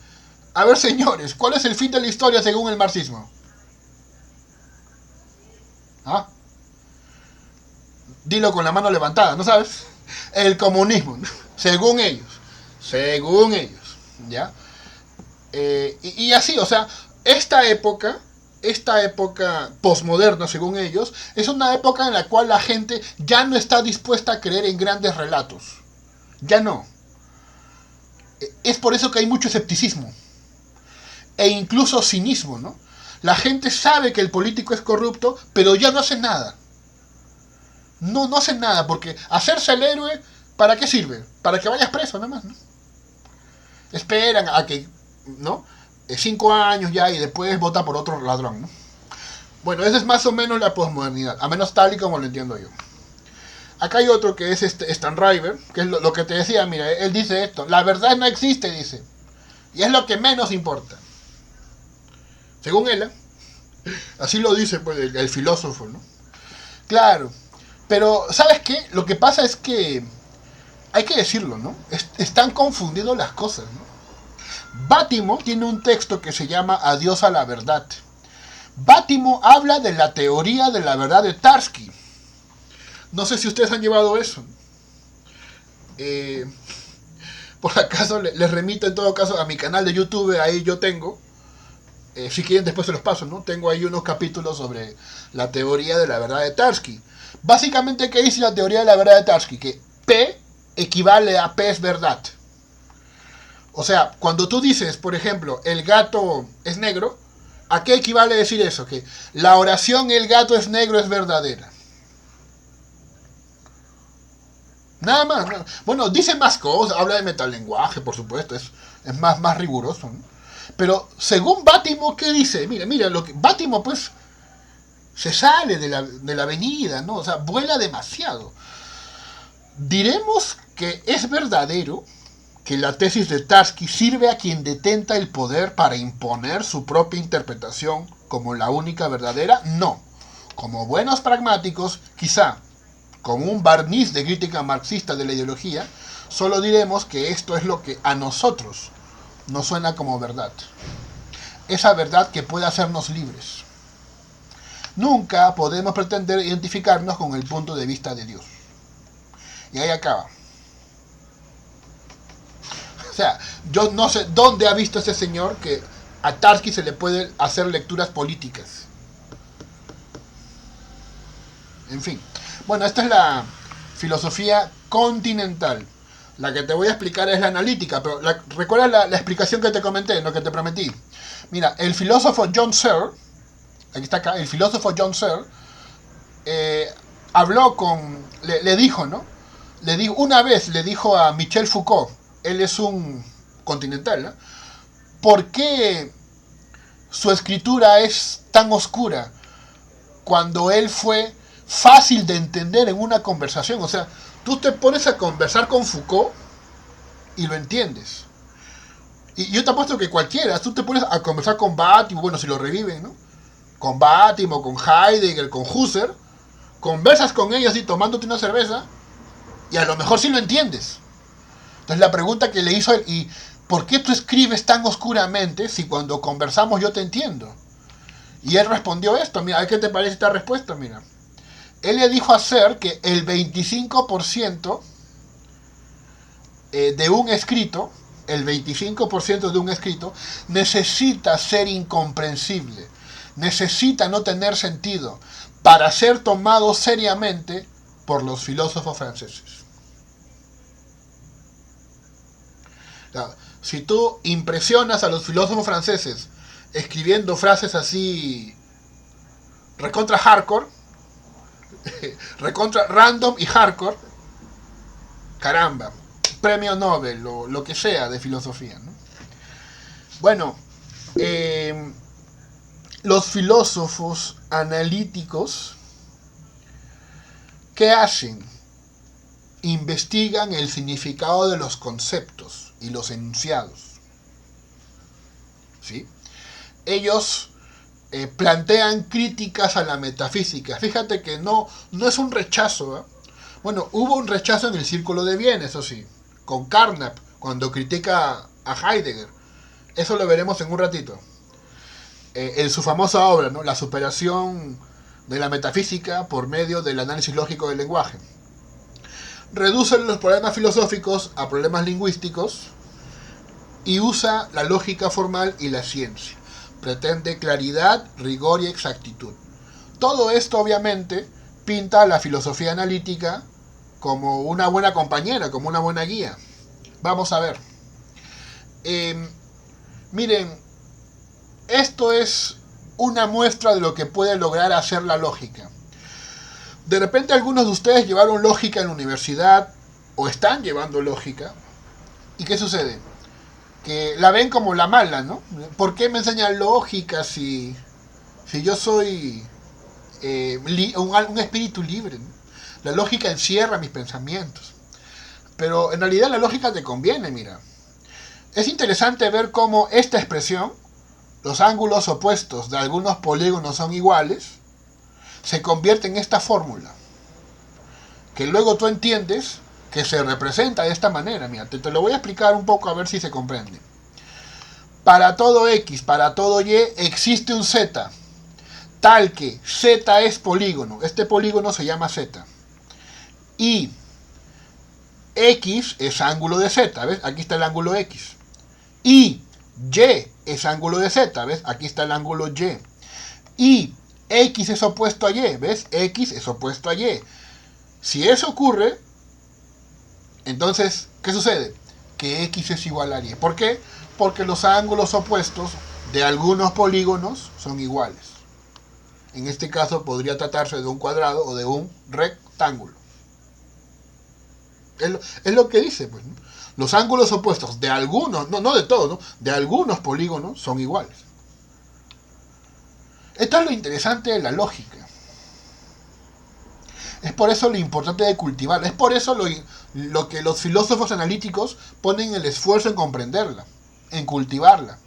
[SPEAKER 2] A ver, señores, ¿cuál es el fin de la historia según el marxismo? ¿Ah? Dilo con la mano levantada, ¿no sabes? El comunismo, ¿no? según ellos, ¿ya? Y así, o sea, esta época posmoderna, según ellos, es una época en la cual la gente ya no está dispuesta a creer en grandes relatos. Ya no. Es por eso que hay mucho escepticismo e incluso cinismo, ¿no? La gente sabe que el político es corrupto, pero ya no hace nada. No hacen nada, porque hacerse el héroe, ¿para qué sirve? Para que vayas preso, nada más, ¿no? Esperan a que, ¿no? 5 años ya y después vota por otro ladrón, ¿no? Bueno, esa es más o menos la posmodernidad, a menos tal y como lo entiendo yo. Acá hay otro que es Stan River, que es lo que te decía, mira, él dice esto: la verdad no existe, dice, y es lo que menos importa. Según él, así lo dice pues, el filósofo, ¿no? Claro, pero ¿sabes qué? Lo que pasa es que, hay que decirlo, ¿no? Están confundiendo las cosas, ¿no? Bátimo tiene un texto que se llama Adiós a la verdad. Bátimo habla de la teoría de la verdad de Tarski. No sé si ustedes han llevado eso. Por acaso les remito en todo caso a mi canal de YouTube, ahí yo tengo. Si quieren después se los paso, ¿no? Tengo ahí unos capítulos sobre la teoría de la verdad de Tarski. Básicamente, ¿qué dice la teoría de la verdad de Tarski? Que P equivale a P es verdad. O sea, cuando tú dices, por ejemplo, el gato es negro, ¿a qué equivale decir eso? Que la oración el gato es negro es verdadera. Nada más, ¿no? Bueno, dice más cosas, habla de metalenguaje, por supuesto, es más riguroso, ¿no? Pero según Bátimo, ¿qué dice? Mira, lo que Bátimo pues se sale de la avenida, ¿no? O sea, vuela demasiado. Diremos que es verdadero que la tesis de Tarski sirve a quien detenta el poder para imponer su propia interpretación como la única verdadera? No. Como buenos pragmáticos, quizá, con un barniz de crítica marxista de la ideología, solo diremos que esto es lo que a nosotros nos suena como verdad. Esa verdad que puede hacernos libres. Nunca podemos pretender identificarnos con el punto de vista de Dios. Y ahí acaba. O sea, yo no sé dónde ha visto ese señor que a Tarski se le puede hacer lecturas políticas. En fin. Bueno, esta es la filosofía continental. La que te voy a explicar es la analítica, pero recuerda la explicación que te comenté, lo que te prometí. Mira, el filósofo John Searle, aquí está acá, el filósofo John Searle, habló con, le dijo, ¿no? Una vez le dijo a Michel Foucault, él es un continental, ¿no? ¿Por qué su escritura es tan oscura cuando él fue fácil de entender en una conversación? O sea, tú te pones a conversar con Foucault y lo entiendes. Y yo te apuesto que cualquiera, tú te pones a conversar con Bátimo, bueno, si lo reviven, ¿no? Con Bátimo, con Heidegger, con Husserl, conversas con ellos y tomándote una cerveza y a lo mejor sí lo entiendes. Entonces la pregunta que le hizo él, ¿y por qué tú escribes tan oscuramente si cuando conversamos yo te entiendo? Y él respondió esto, mira, ¿qué te parece esta respuesta? Mira, él le dijo a Searle que el 25% de un escrito, el 25% de un escrito necesita ser incomprensible, necesita no tener sentido para ser tomado seriamente por los filósofos franceses. Si tú impresionas a los filósofos franceses escribiendo frases así recontra hardcore, recontra random y hardcore, caramba, premio Nobel o lo que sea de filosofía, ¿no? Bueno, los filósofos analíticos, ¿qué hacen? Investigan el significado de los conceptos y los enunciados, ¿sí? Ellos plantean críticas a la metafísica. Fíjate que no es un rechazo, ¿eh? Bueno, hubo un rechazo en el Círculo de Viena, eso sí, con Carnap, cuando critica a Heidegger. Eso lo veremos en un ratito. En su famosa obra, ¿no? La superación de la metafísica por medio del análisis lógico del lenguaje. Reduce los problemas filosóficos a problemas lingüísticos y usa la lógica formal y la ciencia. Pretende claridad, rigor y exactitud. Todo esto obviamente pinta a la filosofía analítica como una buena compañera, como una buena guía. Vamos a ver. Miren, esto es una muestra de lo que puede lograr hacer la lógica. De repente algunos de ustedes llevaron lógica en la universidad o están llevando lógica. ¿Y qué sucede? Que la ven como la mala, ¿no? ¿Por qué me enseñan lógica si yo soy un espíritu libre, ¿no? La lógica encierra mis pensamientos. Pero en realidad la lógica te conviene, mira. Es interesante ver cómo esta expresión, los ángulos opuestos de algunos polígonos son iguales, se convierte en esta fórmula, que luego tú entiendes que se representa de esta manera. Mira, te lo voy a explicar un poco a ver si se comprende. Para todo X, para todo Y, existe un Z, tal que Z es polígono. Este polígono se llama Z. Y X es ángulo de Z, ¿ves? Aquí está el ángulo X. Y Y es ángulo de Z, ¿ves? Aquí está el ángulo Y. Y X es opuesto a Y, ¿ves? X es opuesto a Y. Si eso ocurre, entonces, ¿qué sucede? Que X es igual a Y. ¿Por qué? Porque los ángulos opuestos de algunos polígonos son iguales. En este caso podría tratarse de un cuadrado o de un rectángulo. Es lo que dice, pues, ¿no? Los ángulos opuestos de algunos, no de todos, ¿no? De algunos polígonos son iguales. Esto es lo interesante de la lógica. Es por eso lo importante de cultivarla. Es por eso lo que los filósofos analíticos ponen el esfuerzo en comprenderla, en cultivarla.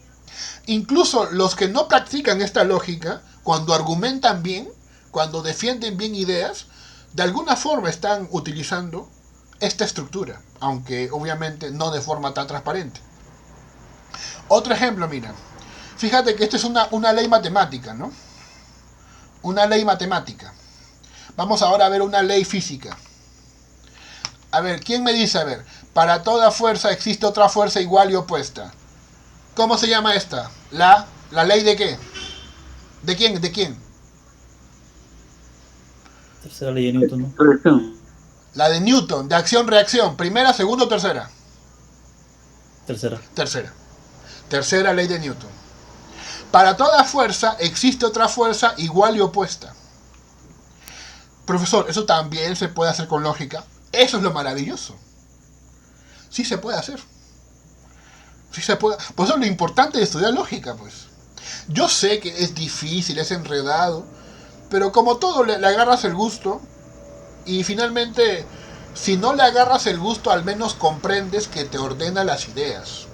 [SPEAKER 2] Incluso los que no practican esta lógica, cuando argumentan bien, cuando defienden bien ideas, de alguna forma están utilizando esta estructura, aunque obviamente no de forma tan transparente. Otro ejemplo, mira. Fíjate que esta es una ley matemática, ¿no? Una ley matemática. Vamos ahora a ver una ley física. A ver, ¿quién me dice? A ver, para toda fuerza existe otra fuerza igual y opuesta. ¿Cómo se llama esta? ¿La ley de qué? ¿De quién? ¿De quién?
[SPEAKER 4] Tercera ley de Newton, ¿no?
[SPEAKER 2] La de Newton, de acción-reacción. ¿Primera, segunda o tercera?
[SPEAKER 4] Tercera.
[SPEAKER 2] Tercera. Tercera ley de Newton. Para toda fuerza existe otra fuerza igual y opuesta. Profesor, eso también se puede hacer con lógica. Eso es lo maravilloso. Sí se puede hacer. Sí se puede. Por eso es lo importante de estudiar lógica, pues. Yo sé que es difícil, es enredado, pero como todo le agarras el gusto y finalmente, si no le agarras el gusto, al menos comprendes que te ordena las ideas.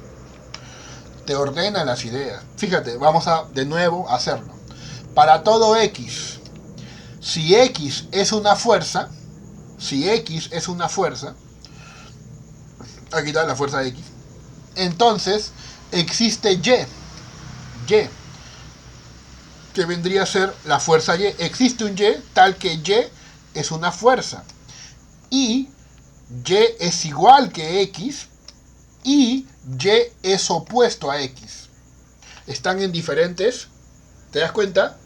[SPEAKER 2] Te ordena las ideas. Fíjate, vamos a de nuevo a hacerlo. Para todo X, si X es una fuerza, aquí está la fuerza X, entonces existe Y, que vendría a ser la fuerza Y. Existe un Y tal que Y es una fuerza. Y Y es igual que X y Y es opuesto a X. Están en diferentes, ¿te das cuenta?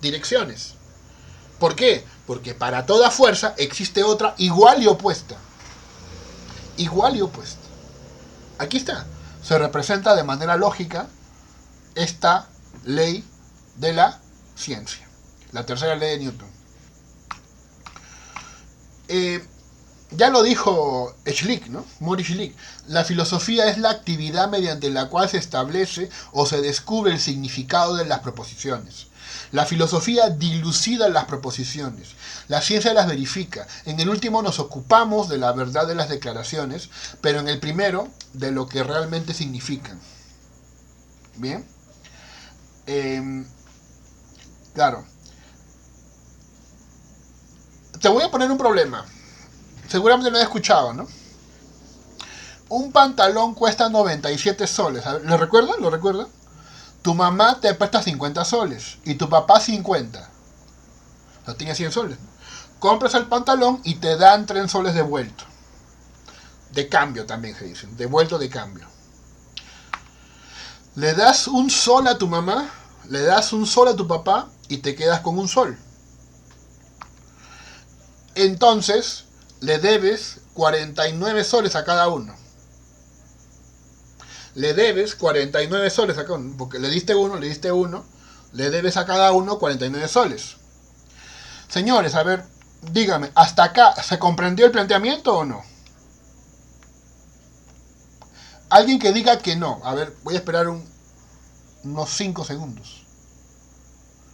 [SPEAKER 2] Direcciones. ¿Por qué? Porque para toda fuerza existe otra igual y opuesta. Igual y opuesta. Aquí está. Se representa de manera lógica esta ley de la ciencia. La tercera ley de Newton. Ya lo dijo Schlick, ¿no? Maurice Schlick. La filosofía es la actividad mediante la cual se establece o se descubre el significado de las proposiciones. La filosofía dilucida las proposiciones. La ciencia las verifica. En el último nos ocupamos de la verdad de las declaraciones, pero en el primero de lo que realmente significan. ¿Bien? Claro. Te voy a poner un problema. Seguramente lo he escuchado, ¿no? Un pantalón cuesta 97 soles. ¿Lo recuerdas? ¿Lo recuerdas? Tu mamá te presta 50 soles y tu papá 50. O sea, tiene 100 soles. Compras el pantalón y te dan 3 soles devuelto. De cambio también se dice. Devuelto de cambio. Le das un sol a tu mamá, le das un sol a tu papá y te quedas con un sol. Entonces, le debes 49 soles a cada uno. Le debes 49 soles a cada uno, porque le diste uno, le debes a cada uno 49 soles. Señores, a ver, dígame, ¿hasta acá se comprendió el planteamiento o no? Alguien que diga que no. A ver, voy a esperar unos 5 segundos.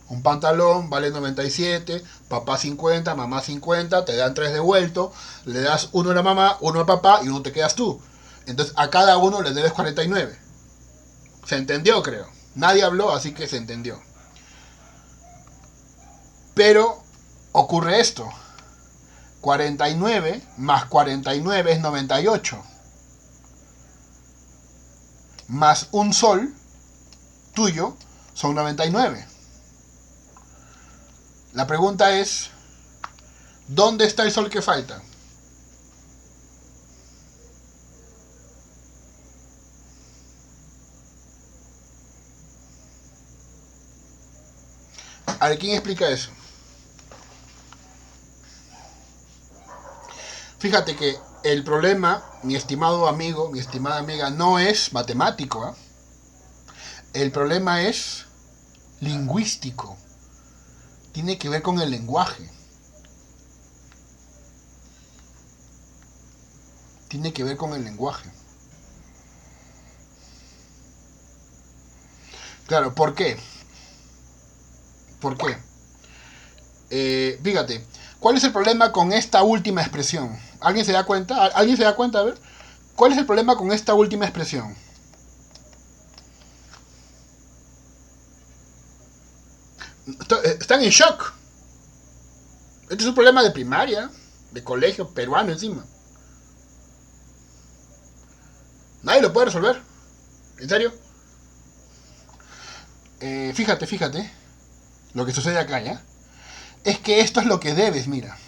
[SPEAKER 2] Un pantalón vale 97, papá 50, mamá 50, te dan 3 devueltos, le das uno a la mamá, uno al papá y uno te quedas tú. Entonces a cada uno le debes 49. Se entendió, creo. Nadie habló, así que se entendió. Pero ocurre esto. 49 más 49 es 98. Más un sol tuyo son 99. La pregunta es, ¿dónde está el sol que falta? A ver, ¿quién explica eso? Fíjate que el problema, mi estimado amigo, mi estimada amiga, no es matemático, ¿eh? El problema es lingüístico. Tiene que ver con el lenguaje. Tiene que ver con el lenguaje. Claro, ¿por qué? ¿Por qué? Fíjate, ¿Cuál es el problema con esta última expresión? ¿Alguien se da cuenta? ¿Alguien se da cuenta? A ver. ¿Cuál es el problema con esta última expresión? Están en shock. Este es un problema de primaria, de colegio peruano encima. Nadie lo puede resolver. ¿En serio? Fíjate. Lo que sucede acá, ¿ya? Es que esto es lo que debes, mira.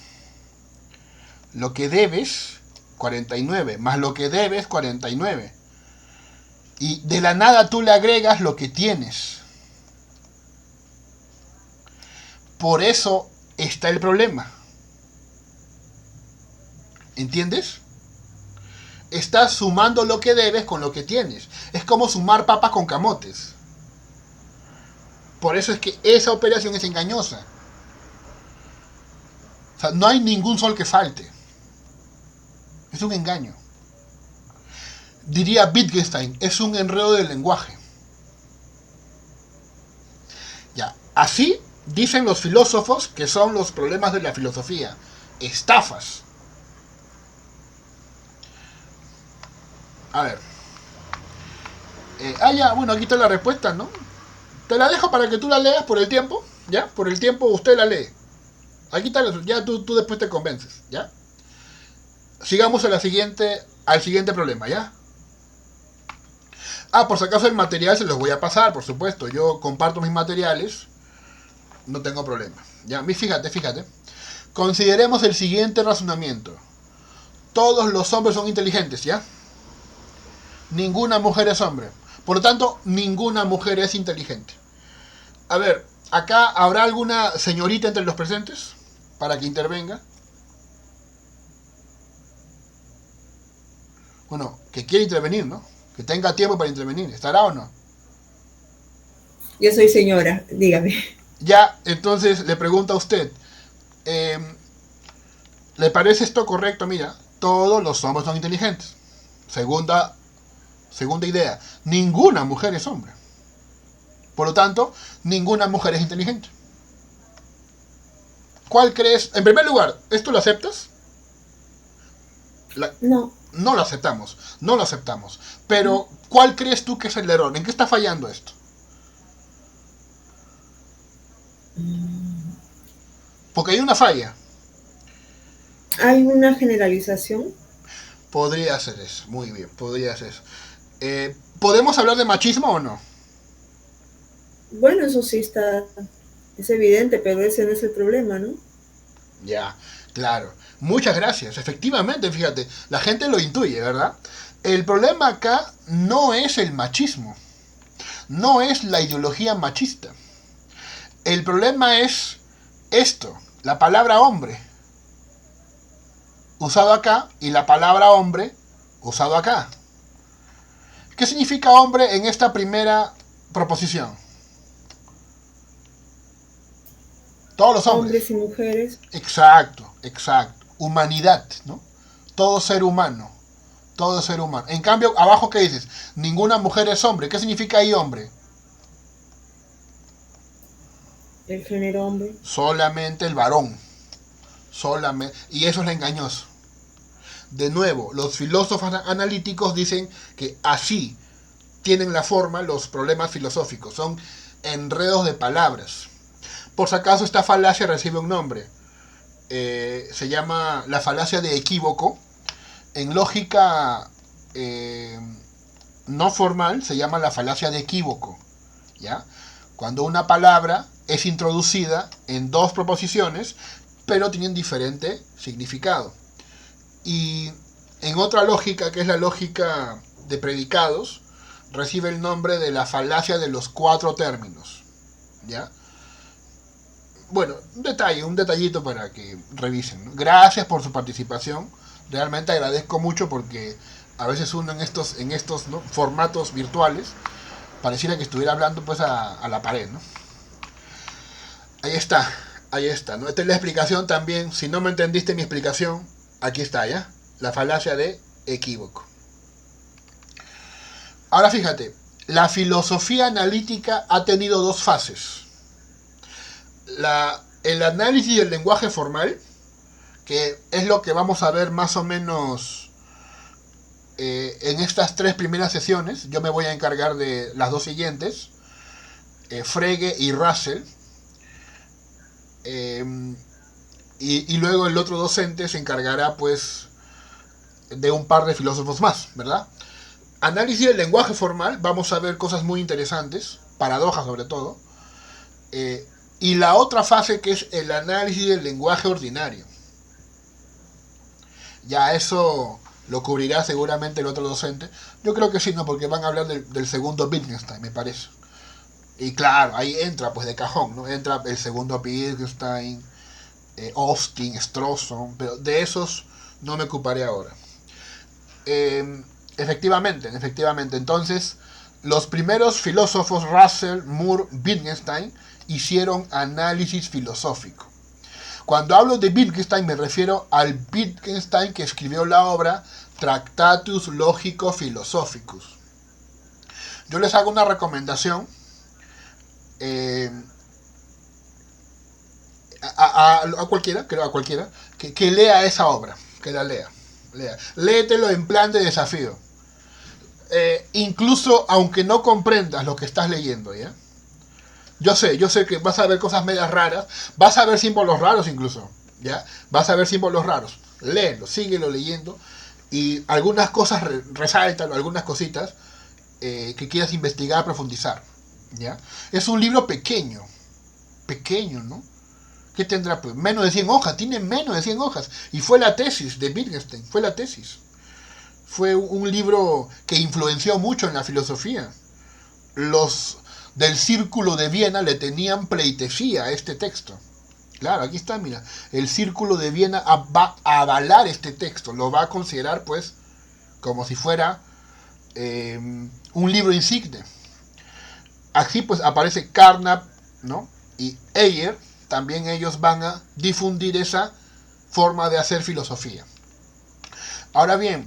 [SPEAKER 2] Lo que debes, 49, más lo que debes, 49. Y de la nada tú le agregas lo que tienes. Por eso está el problema. ¿Entiendes? Estás sumando lo que debes con lo que tienes. Es como sumar papas con camotes. Por eso es que esa operación es engañosa. O sea, no hay ningún sol que falte. Es un engaño. Diría Wittgenstein, es un enredo del lenguaje. Ya, así dicen los filósofos que son los problemas de la filosofía. Estafas. A ver. Ya, bueno, aquí está la respuesta, ¿no? Te la dejo para que tú la leas por el tiempo, ¿ya? Por el tiempo usted la lee. Aquí está, ya tú después te convences, ¿ya? Sigamos al siguiente problema, ¿ya? Por si acaso el material se los voy a pasar, por supuesto. Yo comparto mis materiales, no tengo problema. Ya, fíjate. Consideremos el siguiente razonamiento. Todos los hombres son inteligentes, ¿ya? Ninguna mujer es hombre. Por lo tanto, ninguna mujer es inteligente. A ver, acá habrá alguna señorita entre los presentes para que intervenga. Bueno, que quiera intervenir, ¿no? Que tenga tiempo para intervenir. ¿Estará o no?
[SPEAKER 1] Yo soy señora, dígame.
[SPEAKER 2] Ya, entonces le pregunto a usted. ¿Le parece esto correcto? Mira, todos los hombres son inteligentes. Segunda idea. Ninguna mujer es hombre. Por lo tanto, ninguna mujer es inteligente. ¿Cuál crees? En primer lugar, ¿esto lo aceptas?
[SPEAKER 1] No.
[SPEAKER 2] No lo aceptamos. Pero, ¿cuál crees tú que es el error? ¿En qué está fallando esto? Porque hay una falla.
[SPEAKER 1] ¿Hay una generalización?
[SPEAKER 2] Podría ser eso. Muy bien, podría ser eso. ¿Podemos hablar de machismo o no?
[SPEAKER 1] Bueno, eso sí es evidente, pero ese no es el problema, ¿no?
[SPEAKER 2] Ya, claro. Muchas gracias. Efectivamente, fíjate, la gente lo intuye, ¿verdad? El problema acá no es el machismo. No es la ideología machista. El problema es esto, la palabra hombre usado acá y la palabra hombre usado acá. ¿Qué significa hombre en esta primera proposición? Todos los hombres.
[SPEAKER 1] Hombres y mujeres.
[SPEAKER 2] Exacto. Humanidad, ¿no? Todo ser humano. En cambio, abajo, ¿qué dices? Ninguna mujer es hombre. ¿Qué significa ahí hombre?
[SPEAKER 1] El género hombre.
[SPEAKER 2] Solamente el varón. Y eso es lo engañoso. De nuevo, los filósofos analíticos dicen que así tienen la forma los problemas filosóficos. Son enredos de palabras. Por si acaso esta falacia recibe un nombre. Se llama la falacia de equívoco. En lógica no formal se llama la falacia de equívoco. ¿Ya? Cuando una palabra es introducida en dos proposiciones, pero tienen diferente significado. Y en otra lógica, que es la lógica de predicados, recibe el nombre de la falacia de los cuatro términos. ¿Ya? Bueno, un detallito para que revisen, ¿no? Gracias por su participación. Realmente agradezco mucho porque a veces uno en estos ¿no? formatos virtuales pareciera que estuviera hablando pues a la pared, ¿no? Ahí está, ¿no? Esta es la explicación también. Si no me entendiste mi explicación, aquí está, ¿ya? La falacia de equívoco. Ahora fíjate, la filosofía analítica ha tenido dos fases. El análisis del lenguaje formal, que es lo que vamos a ver más o menos en estas 3 primeras sesiones. Yo me voy a encargar de las 2 siguientes, Frege y Russell, y luego el otro docente se encargará pues de un par de filósofos más, ¿verdad? Análisis del lenguaje formal, vamos a ver cosas muy interesantes, paradojas sobre todo, y la otra fase que es el análisis del lenguaje ordinario. Ya eso lo cubrirá seguramente el otro docente. Yo creo que sí, no, porque van a hablar del segundo Wittgenstein, me parece. Y claro, ahí entra pues de cajón, ¿no? Entra el segundo Wittgenstein, Austin, Strawson, pero de esos no me ocuparé ahora. Efectivamente, entonces los primeros filósofos Russell, Moore, Wittgenstein hicieron análisis filosófico. Cuando hablo de Wittgenstein me refiero al Wittgenstein que escribió la obra Tractatus Logico Philosophicus. Yo les hago una recomendación a cualquiera, creo a cualquiera, que lea esa obra, que la lea. Léetelo en plan de desafío. Incluso aunque no comprendas lo que estás leyendo, ¿ya? Yo sé que vas a ver cosas medias raras, vas a ver símbolos raros incluso, ¿ya? Vas a ver símbolos raros. Léelo, síguelo leyendo y algunas cosas resáltalo, algunas cositas que quieras investigar, profundizar, ¿ya? Es un libro pequeño, ¿no? ¿Qué tendrá? Pues menos de 100 hojas, tiene menos de 100 hojas. Y fue la tesis de Wittgenstein, fue la tesis. Fue un libro que influenció mucho en la filosofía. Los del Círculo de Viena le tenían pleitesía a este texto. Claro, aquí está, mira. El Círculo de Viena va a avalar este texto, lo va a considerar pues como si fuera un libro insigne. Aquí pues aparece Carnap, ¿no? Y Eyer. También ellos van a difundir esa forma de hacer filosofía. Ahora bien,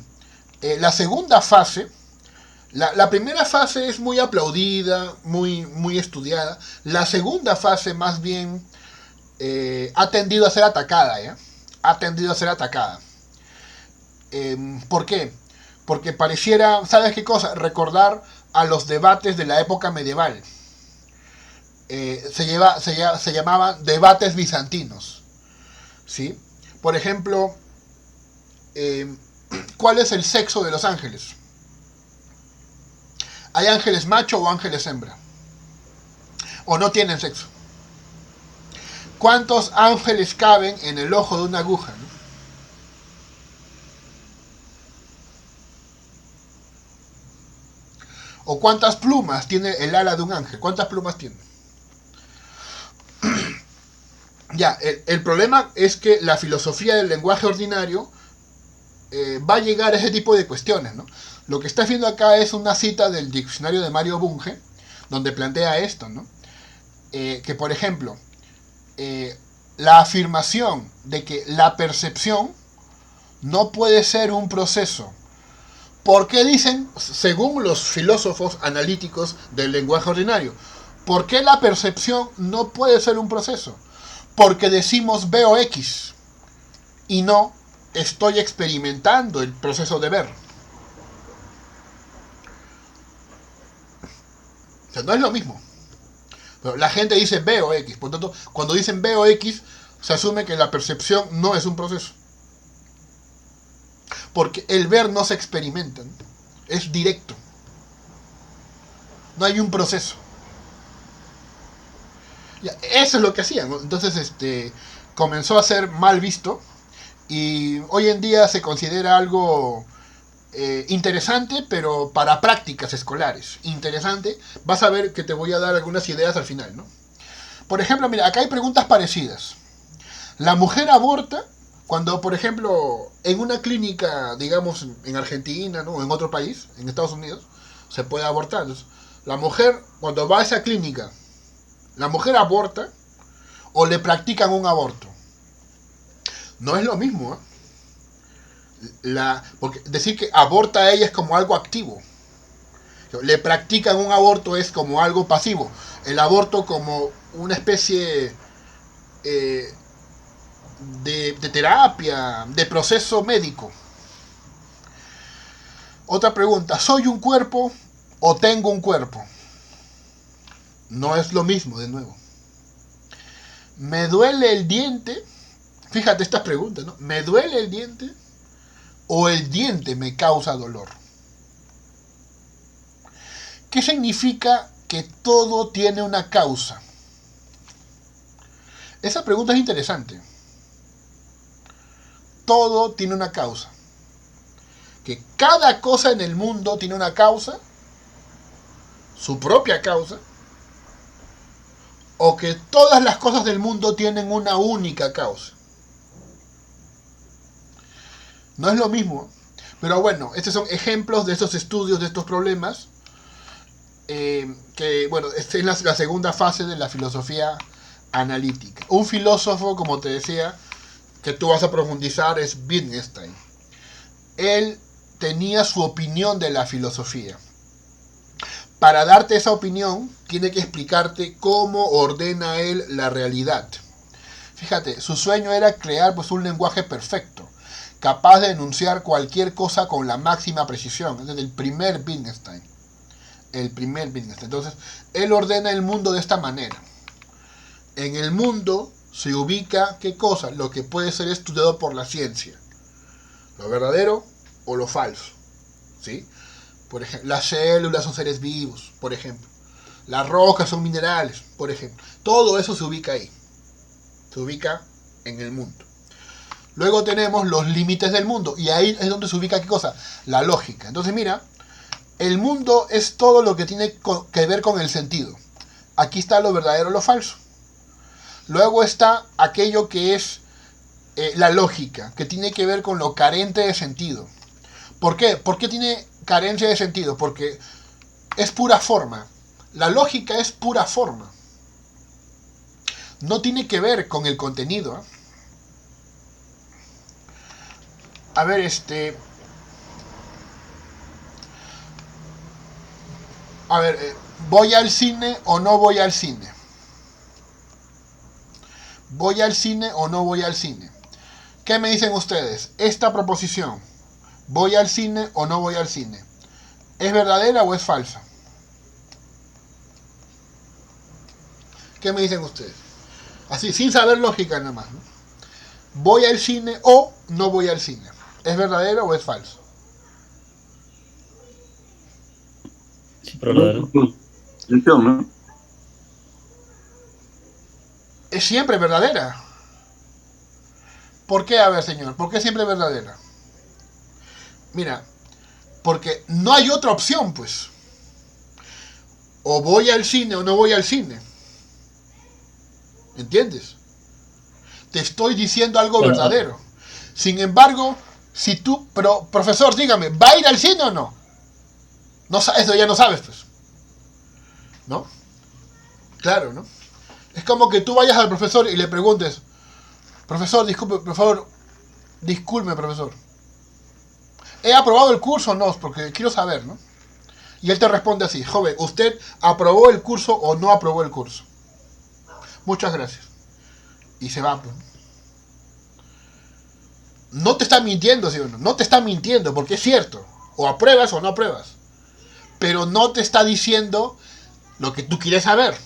[SPEAKER 2] la segunda fase, la primera fase es muy aplaudida, muy estudiada. La segunda fase más bien ha tendido a ser atacada, ¿ya? Ha tendido a ser atacada. ¿Por qué? Porque pareciera, ¿sabes qué cosa? Recordar a los debates de la época medieval. Se llamaban debates bizantinos, ¿sí? Por ejemplo, ¿cuál es el sexo de los ángeles? ¿Hay ángeles macho o ángeles hembra? ¿O no tienen sexo? ¿Cuántos ángeles caben en el ojo de una aguja, ¿no? ¿O cuántas plumas tiene el ala de un ángel? ¿Cuántas plumas tiene? Ya, el problema es que la filosofía del lenguaje ordinario va a llegar a ese tipo de cuestiones, ¿no? Lo que está haciendo acá es una cita del diccionario de Mario Bunge, donde plantea esto, ¿no? Que por ejemplo, la afirmación de que la percepción no puede ser un proceso. ¿Por qué dicen, según los filósofos analíticos del lenguaje ordinario, por qué la percepción no puede ser un proceso? Porque decimos veo X y no estoy experimentando el proceso de ver. O sea, no es lo mismo. Pero la gente dice veo X. Por lo tanto, cuando dicen veo X, se asume que la percepción no es un proceso. Porque el ver no se experimenta, ¿no? Es directo. No hay un proceso. Eso es lo que hacían, ¿no? Entonces comenzó a ser mal visto y hoy en día se considera algo interesante, pero para prácticas escolares. Interesante. Vas a ver que te voy a dar algunas ideas al final, ¿no? Por ejemplo, mira, acá hay preguntas parecidas. La mujer aborta cuando, por ejemplo, en una clínica, digamos, en Argentina, ¿no? O en otro país, en Estados Unidos, se puede abortar. Entonces, la mujer, cuando va a esa clínica, ¿la mujer aborta o le practican un aborto? No es lo mismo, ¿eh? Porque decir que aborta a ella es como algo activo. Le practican un aborto es como algo pasivo. El aborto como una especie de terapia, de proceso médico. Otra pregunta, ¿soy un cuerpo o tengo un cuerpo? No es lo mismo, de nuevo. ¿Me duele el diente? Fíjate estas preguntas, ¿no? ¿Me duele el diente o el diente me causa dolor? ¿Qué significa que todo tiene una causa? Esa pregunta es interesante. Todo tiene una causa. Que cada cosa en el mundo tiene una causa, su propia causa, o que todas las cosas del mundo tienen una única causa. No es lo mismo, pero bueno, estos son ejemplos de estos estudios, de estos problemas, que bueno, esta es la segunda fase de la filosofía analítica. Un filósofo, como te decía, que tú vas a profundizar es Wittgenstein. Él tenía su opinión de la filosofía. Para darte esa opinión, tiene que explicarte cómo ordena él la realidad. Fíjate, su sueño era crear pues un lenguaje perfecto, capaz de enunciar cualquier cosa con la máxima precisión. Es el primer Wittgenstein. Entonces, él ordena el mundo de esta manera. En el mundo se ubica, ¿qué cosa? Lo que puede ser estudiado por la ciencia. Lo verdadero o lo falso. ¿Sí? Por ejemplo, las células son seres vivos, por ejemplo. Las rocas son minerales, por ejemplo. Todo eso se ubica ahí. Se ubica en el mundo. Luego tenemos los límites del mundo. Y ahí es donde se ubica, ¿qué cosa? La lógica. Entonces, mira, el mundo es todo lo que tiene que ver con el sentido. Aquí está lo verdadero o lo falso. Luego está aquello que es la lógica, que tiene que ver con lo carente de sentido. ¿Por qué? ¿Por qué tiene carencia de sentido? Porque es pura forma. La lógica es pura forma. No tiene que ver con el contenido. A ver, ¿voy al cine o no voy al cine? ¿Voy al cine o no voy al cine? ¿Qué me dicen ustedes? Esta proposición, ¿voy al cine o no voy al cine? ¿Es verdadera o es falsa? ¿Qué me dicen ustedes? Así, sin saber lógica nada más, ¿no? ¿Voy al cine o no voy al cine? ¿Es verdadero o es falso?
[SPEAKER 4] Sí, pero verdadero.
[SPEAKER 5] ¿No?
[SPEAKER 2] Es siempre verdadera. ¿Por qué? A ver, señor, ¿por qué siempre verdadera? Mira, porque no hay otra opción, pues. O voy al cine o no voy al cine. ¿Entiendes? Te estoy diciendo algo verdadero. Sin embargo, si tú, pero profesor, dígame, ¿va a ir al cine o no? No, eso ya no sabes, pues. ¿No? Claro, ¿no? Es como que tú vayas al profesor y le preguntes, profesor, disculpe, por favor, disculpe, profesor, ¿he aprobado el curso o no? Porque quiero saber, ¿no? Y él te responde así, joven, ¿usted aprobó el curso o no aprobó el curso? Muchas gracias. Y se va, pues. No te está mintiendo, ¿sí o no? No te está mintiendo, porque es cierto. O apruebas o no apruebas. Pero no te está diciendo lo que tú quieres saber.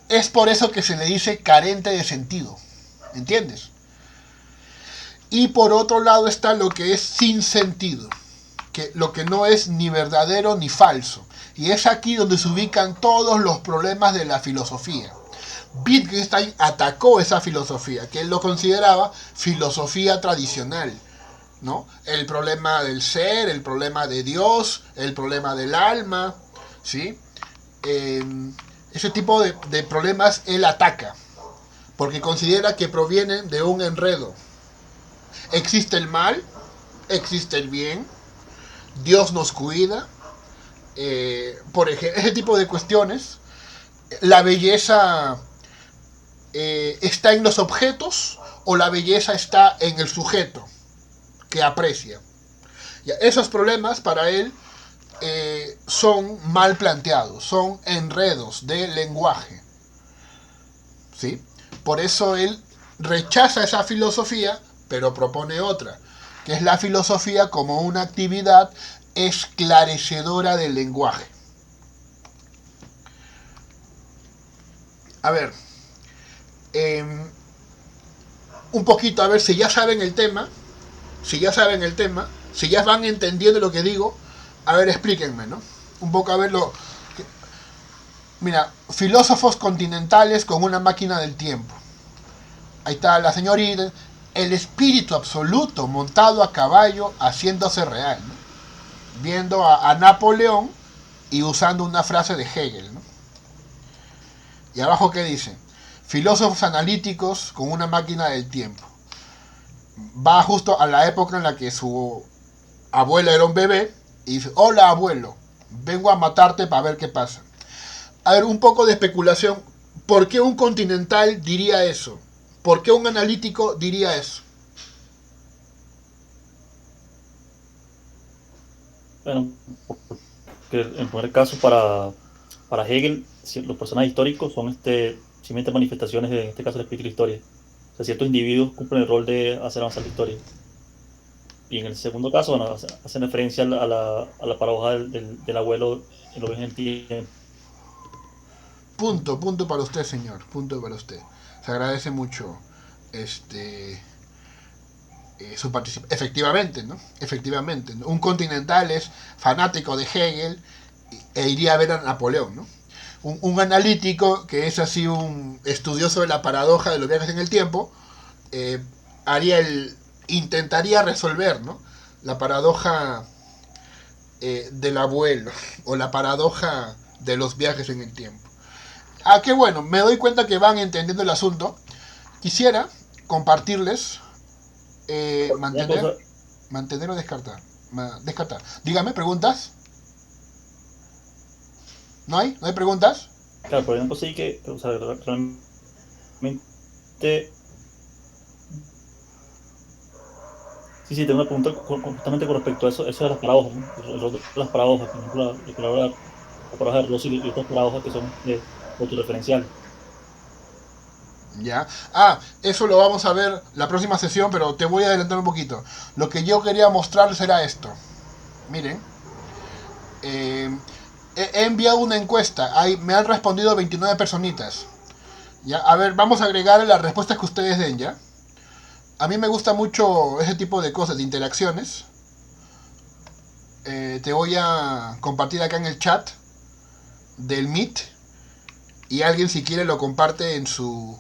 [SPEAKER 2] Es por eso que se le dice carente de sentido. ¿Entiendes? Y por otro lado está lo que es sin sentido. Que lo que no es ni verdadero ni falso. Y es aquí donde se ubican todos los problemas de la filosofía. Wittgenstein atacó esa filosofía, que él lo consideraba filosofía tradicional, ¿no? El problema del ser, el problema de Dios, el problema del alma, ¿sí? Ese tipo de problemas él ataca, porque considera que provienen de un enredo. Existe el mal, existe el bien, Dios nos cuida, por ejemplo, ese tipo de cuestiones. La belleza está en los objetos o la belleza está en el sujeto que aprecia. Ya, esos problemas para él son mal planteados, son enredos de lenguaje, ¿sí? Por eso él rechaza esa filosofía, pero propone otra, que es la filosofía como una actividad esclarecedora del lenguaje. A ver, un poquito, a ver si ya saben el tema, si ya van entendiendo lo que digo, a ver, explíquenme, ¿no? Un poco a ver lo... Mira, filósofos continentales con una máquina del tiempo. Ahí está la señorita, el espíritu absoluto montado a caballo haciéndose real, ¿no? Viendo a Napoleón y usando una frase de Hegel, ¿no? Y abajo, ¿qué dice? Filósofos analíticos con una máquina del tiempo. Va justo a la época en la que su abuela era un bebé y dice, hola abuelo, vengo a matarte para ver qué pasa. A ver, un poco de especulación. ¿Por qué un continental diría eso? ¿Por qué un analítico diría eso?
[SPEAKER 4] Bueno, porque en primer caso para Hegel, los personajes históricos son simplemente manifestaciones de, en este caso, el espíritu de la historia. O sea, ciertos individuos cumplen el rol de hacer avanzar la historia. Y en el segundo caso, bueno, hacen referencia a la paradoja del abuelo en lo que es el tiempo.
[SPEAKER 2] Punto para usted, señor. Punto para usted. Se agradece mucho su participación. Efectivamente, ¿no? Efectivamente, ¿no? Un continental es fanático de Hegel e iría a ver a Napoleón, ¿no? Un analítico que es así un estudioso de la paradoja de los viajes en el tiempo, intentaría resolver, ¿no? La paradoja del abuelo o la paradoja de los viajes en el tiempo. Ah, qué bueno, me doy cuenta que van entendiendo el asunto. Quisiera compartirles, mantener o descartar. Descartar. Dígame, ¿preguntas? ¿No hay? ¿No hay preguntas?
[SPEAKER 4] Claro, por ejemplo, sí que, o sea, realmente, sí, tengo una pregunta justamente con respecto a eso de las paradojas, ¿no? El rol de las paradojas, por ejemplo, la paradoja de Russell y otras paradojas que son autorreferenciales.
[SPEAKER 2] Ya. Eso lo vamos a ver la próxima sesión, pero te voy a adelantar un poquito. Lo que yo quería mostrarles era esto. Miren. He enviado una encuesta. Me han respondido 29 personitas. Ya. A ver, vamos a agregar las respuestas que ustedes den, ¿ya? A mí me gusta mucho ese tipo de cosas, de interacciones. Te voy a compartir acá en el chat del Meet. Y alguien, si quiere, lo comparte en su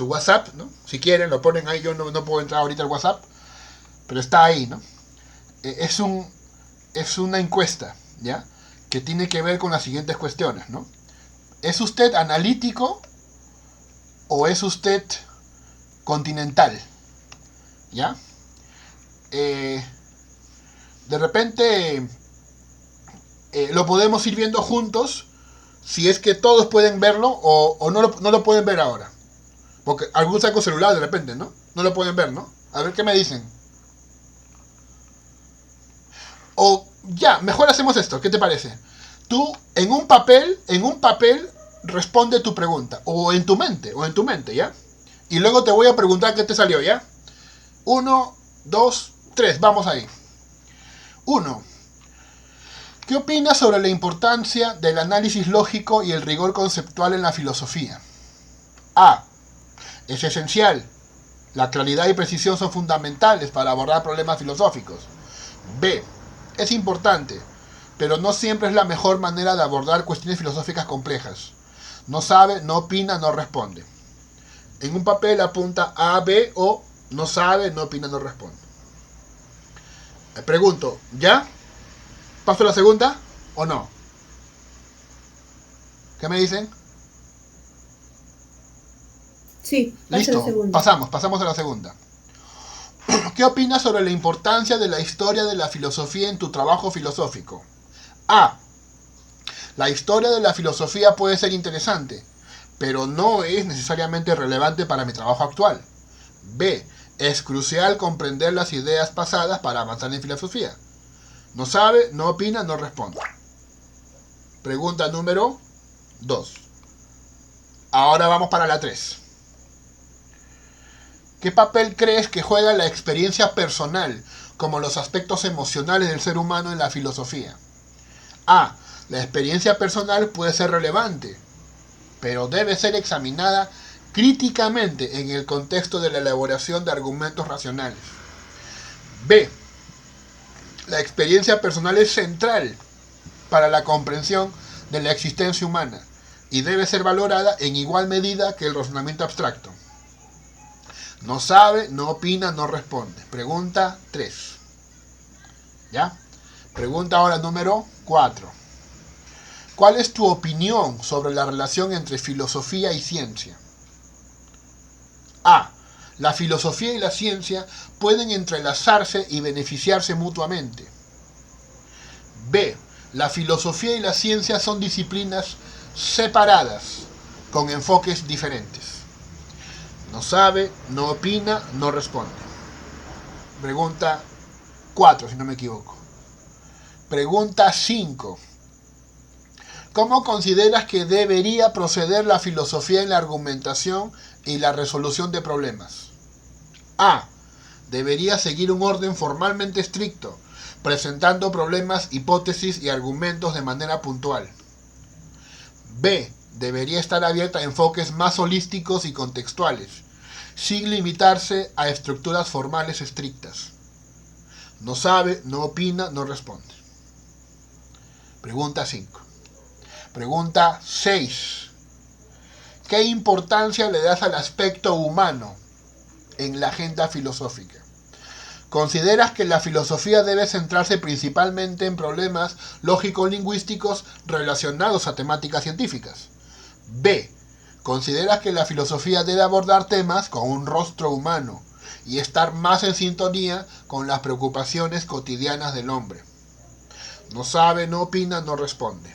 [SPEAKER 2] WhatsApp, ¿no? Si quieren, lo ponen ahí. Yo no puedo entrar ahorita al WhatsApp, pero está ahí, ¿no? Es una encuesta, ¿ya? Que tiene que ver con las siguientes cuestiones, ¿no? ¿Es usted analítico o es usted continental? ¿Ya? De repente lo podemos ir viendo juntos, si es que todos pueden verlo o no lo pueden ver ahora. Porque algún saco celular de repente, ¿no? No lo pueden ver, ¿no? A ver qué me dicen. O ya, mejor hacemos esto, ¿qué te parece? Tú en un papel responde tu pregunta. O en tu mente, ¿ya? Y luego te voy a preguntar qué te salió, ¿ya? 1, 2, 3, vamos ahí. 1. ¿Qué opinas sobre la importancia del análisis lógico y el rigor conceptual en la filosofía? A. Es esencial. La claridad y precisión son fundamentales para abordar problemas filosóficos. B. Es importante, pero no siempre es la mejor manera de abordar cuestiones filosóficas complejas. No sabe, no opina, no responde. En un papel apunta A, B o no sabe, no opina, no responde. Me pregunto, ¿ya? ¿Paso a la segunda o no? ¿Qué me dicen?
[SPEAKER 1] Sí,
[SPEAKER 2] listo, pasamos a la segunda. ¿Qué opinas sobre la importancia de la historia de la filosofía en tu trabajo filosófico? A. La historia de la filosofía puede ser interesante, pero no es necesariamente relevante para mi trabajo actual. B. Es crucial comprender las ideas pasadas para avanzar en filosofía. No sabe, no opina, no responde. Pregunta número 2. Ahora vamos para la 3. ¿Qué papel crees que juega la experiencia personal, como los aspectos emocionales del ser humano en la filosofía? A. La experiencia personal puede ser relevante, pero debe ser examinada críticamente en el contexto de la elaboración de argumentos racionales. B. La experiencia personal es central para la comprensión de la existencia humana y debe ser valorada en igual medida que el razonamiento abstracto. No sabe, no opina, no responde. Pregunta 3. ¿Ya? Pregunta ahora número 4. ¿Cuál es tu opinión sobre la relación entre filosofía y ciencia? A. La filosofía y la ciencia pueden entrelazarse y beneficiarse mutuamente. B. La filosofía y la ciencia son disciplinas separadas, con enfoques diferentes. No sabe, no opina, no responde. Pregunta 4, si no me equivoco. Pregunta 5. ¿Cómo consideras que debería proceder la filosofía en la argumentación y la resolución de problemas? A. Debería seguir un orden formalmente estricto, presentando problemas, hipótesis y argumentos de manera puntual. B. Debería estar abierta a enfoques más holísticos y contextuales, sin limitarse a estructuras formales estrictas. No sabe, no opina, no responde. Pregunta 5. Pregunta 6. ¿Qué importancia le das al aspecto humano en la agenda filosófica? ¿Consideras que la filosofía debe centrarse principalmente en problemas lógico-lingüísticos relacionados a temáticas científicas? B. ¿Consideras que la filosofía debe abordar temas con un rostro humano y estar más en sintonía con las preocupaciones cotidianas del hombre? No sabe, no opina, no responde.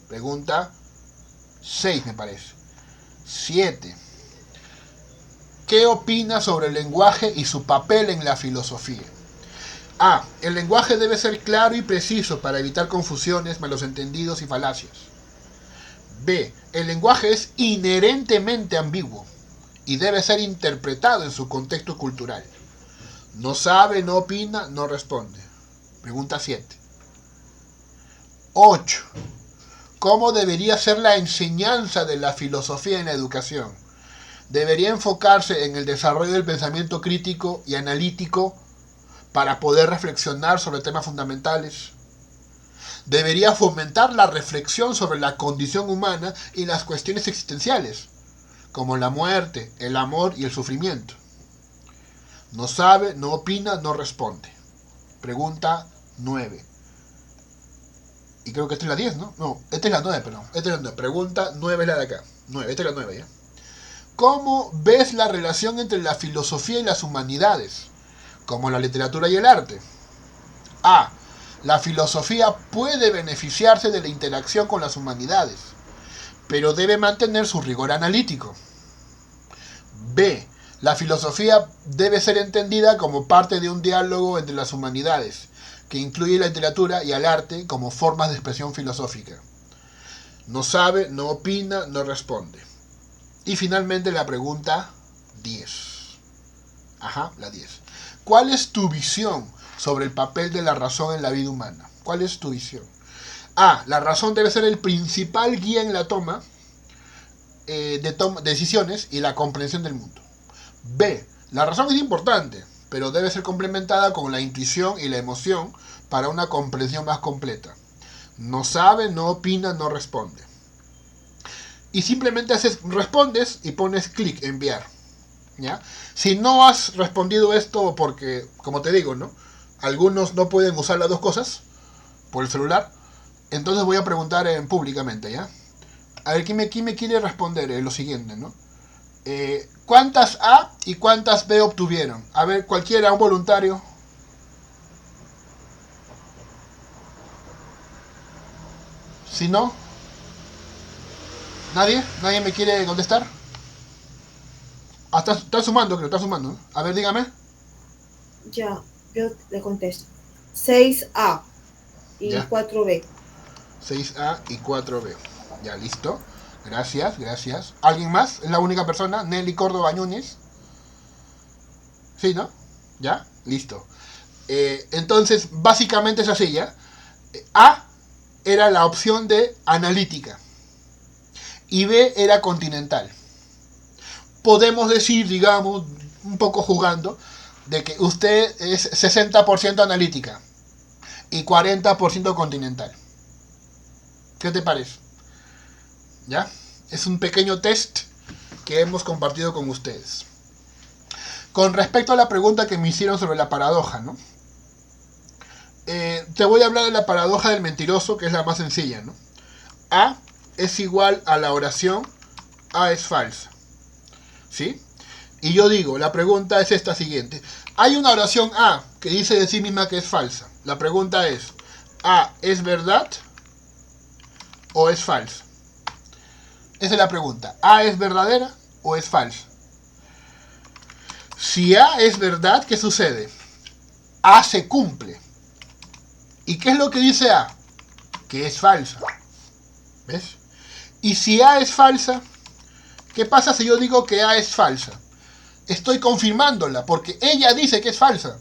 [SPEAKER 2] Pregunta 6, me parece. 7. ¿Qué opinas sobre el lenguaje y su papel en la filosofía? A. El lenguaje debe ser claro y preciso para evitar confusiones, malos entendidos y falacias. B. El lenguaje es inherentemente ambiguo y debe ser interpretado en su contexto cultural. No sabe, no opina, no responde. Pregunta 7. 8. ¿Cómo debería ser la enseñanza de la filosofía en la educación? ¿Debería enfocarse en el desarrollo del pensamiento crítico y analítico para poder reflexionar sobre temas fundamentales? ¿Debería fomentar la reflexión sobre la condición humana y las cuestiones existenciales, como la muerte, el amor y el sufrimiento? No sabe, no opina, no responde. Pregunta 9. Y creo que esta es la 10, ¿no? No, esta es la 9, perdón. Esta es la 9. Pregunta 9 es la de acá. 9, esta es la 9, ¿ya? ¿Cómo ves la relación entre la filosofía y las humanidades, como la literatura y el arte? A. La filosofía puede beneficiarse de la interacción con las humanidades, pero debe mantener su rigor analítico. B. La filosofía debe ser entendida como parte de un diálogo entre las humanidades, que incluye la literatura y el arte como formas de expresión filosófica. No sabe, no opina, no responde. Y finalmente la pregunta 10. La 10. ¿Cuál es tu visión sobre el papel de la razón en la vida humana? ¿Cuál es tu visión? A. La razón debe ser el principal guía en la toma de decisiones y la comprensión del mundo. B. La razón es importante, pero debe ser complementada con la intuición y la emoción para una comprensión más completa. No sabe, no opina, no responde. Y simplemente respondes y pones clic, enviar. ¿Ya? Si no has respondido esto porque, como te digo, ¿no? Algunos no pueden usar las dos cosas por el celular, entonces voy a preguntar públicamente, ¿ya? A ver, ¿quién me quiere responder lo siguiente, ¿no? ¿Cuántas A y cuántas B obtuvieron? A ver, cualquiera, un voluntario. Si no, ¿nadie me quiere contestar? Está sumando, creo, está sumando, ¿no? A ver, dígame.
[SPEAKER 1] Ya, yo le contesto. 6A y
[SPEAKER 2] Ya.
[SPEAKER 1] 4B.
[SPEAKER 2] 6A y 4B. Ya, listo. Gracias. ¿Alguien más? ¿Es la única persona? Nelly Córdoba Núñez. ¿Sí, no? ¿Ya? Listo. Entonces, básicamente es así, ¿ya? A era la opción de analítica y B era continental. Podemos decir, digamos, un poco jugando, de que usted es 60% analítica y 40% continental. ¿Qué te parece? ¿Ya? Es un pequeño test que hemos compartido con ustedes. Con respecto a la pregunta que me hicieron sobre la paradoja, ¿no? Te voy a hablar de la paradoja del mentiroso, que es la más sencilla, ¿no? A es igual a la oración A es falsa, ¿sí? Y yo digo, la pregunta es esta siguiente. Hay una oración A que dice de sí misma que es falsa. La pregunta es, ¿A es verdad o es falsa? Esa es la pregunta. ¿A es verdadera o es falsa? Si A es verdad, ¿qué sucede? A se cumple. ¿Y qué es lo que dice A? Que es falsa. ¿Ves? Y si A es falsa, ¿qué pasa si yo digo que A es falsa? Estoy confirmándola, porque ella dice que es falsa.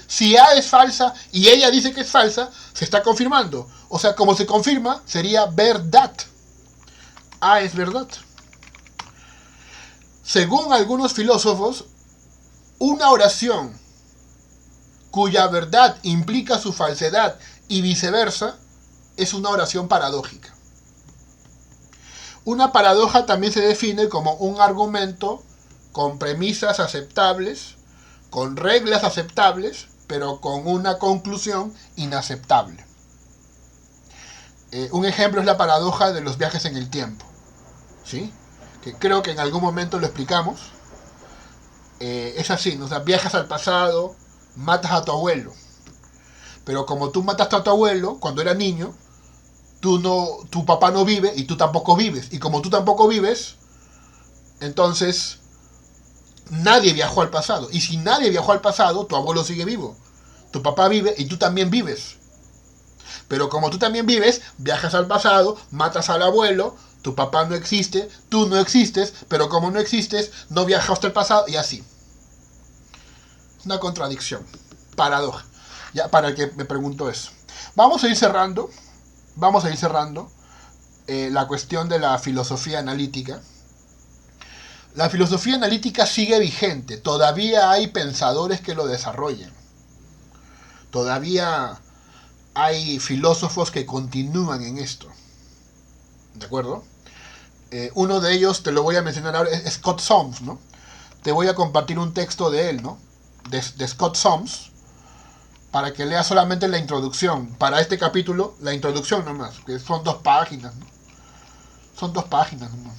[SPEAKER 2] Si A es falsa y ella dice que es falsa, se está confirmando. O sea, como se confirma, sería verdad. A es verdad. Según algunos filósofos, una oración cuya verdad implica su falsedad y viceversa es una oración paradójica. Una paradoja también se define como un argumento con premisas aceptables, con reglas aceptables, pero con una conclusión inaceptable. Un ejemplo es la paradoja de los viajes en el tiempo, ¿sí? Que creo que en algún momento lo explicamos. Es así, ¿no? O sea, viajas al pasado, matas a tu abuelo, pero como tú mataste a tu abuelo cuando era niño, tu papá no vive y tú tampoco vives, y como tú tampoco vives, entonces nadie viajó al pasado, y si nadie viajó al pasado, tu abuelo sigue vivo, tu papá vive y tú también vives, pero como tú también vives, viajas al pasado, matas al abuelo, tu papá no existe, tú no existes, pero como no existes, no viajaste al pasado, y así. Una contradicción, paradoja, ya para el que me preguntó eso. Vamos a ir cerrando la cuestión de la filosofía analítica. La filosofía analítica sigue vigente, todavía hay pensadores que lo desarrollan, todavía hay filósofos que continúan en esto, ¿de acuerdo? Uno de ellos, te lo voy a mencionar ahora, es Scott Soames, ¿no? Te voy a compartir un texto de él, ¿no? De Scott Soames, para que leas solamente la introducción. Para este capítulo, la introducción nomás, que son 2 páginas, ¿no? Son 2 páginas nomás.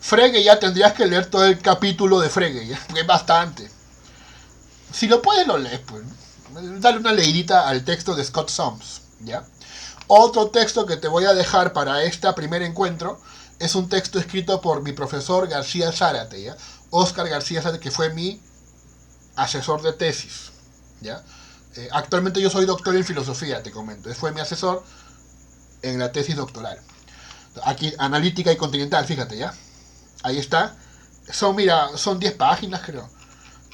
[SPEAKER 2] Frege ya tendrías que leer todo el capítulo de Frege, ¿ya? Porque es bastante. Si lo puedes, lo lees, pues, ¿no? Dale una leidita al texto de Scott Soames, ¿ya? Otro texto que te voy a dejar para este primer encuentro es un texto escrito por mi profesor García Zárate, ¿ya? Óscar García Zárate, que fue mi asesor de tesis, ¿ya? Actualmente yo soy doctor en filosofía, te comento. Fue mi asesor en la tesis doctoral. Aquí, analítica y continental, fíjate, ¿ya? Ahí está. Son 10 páginas, creo.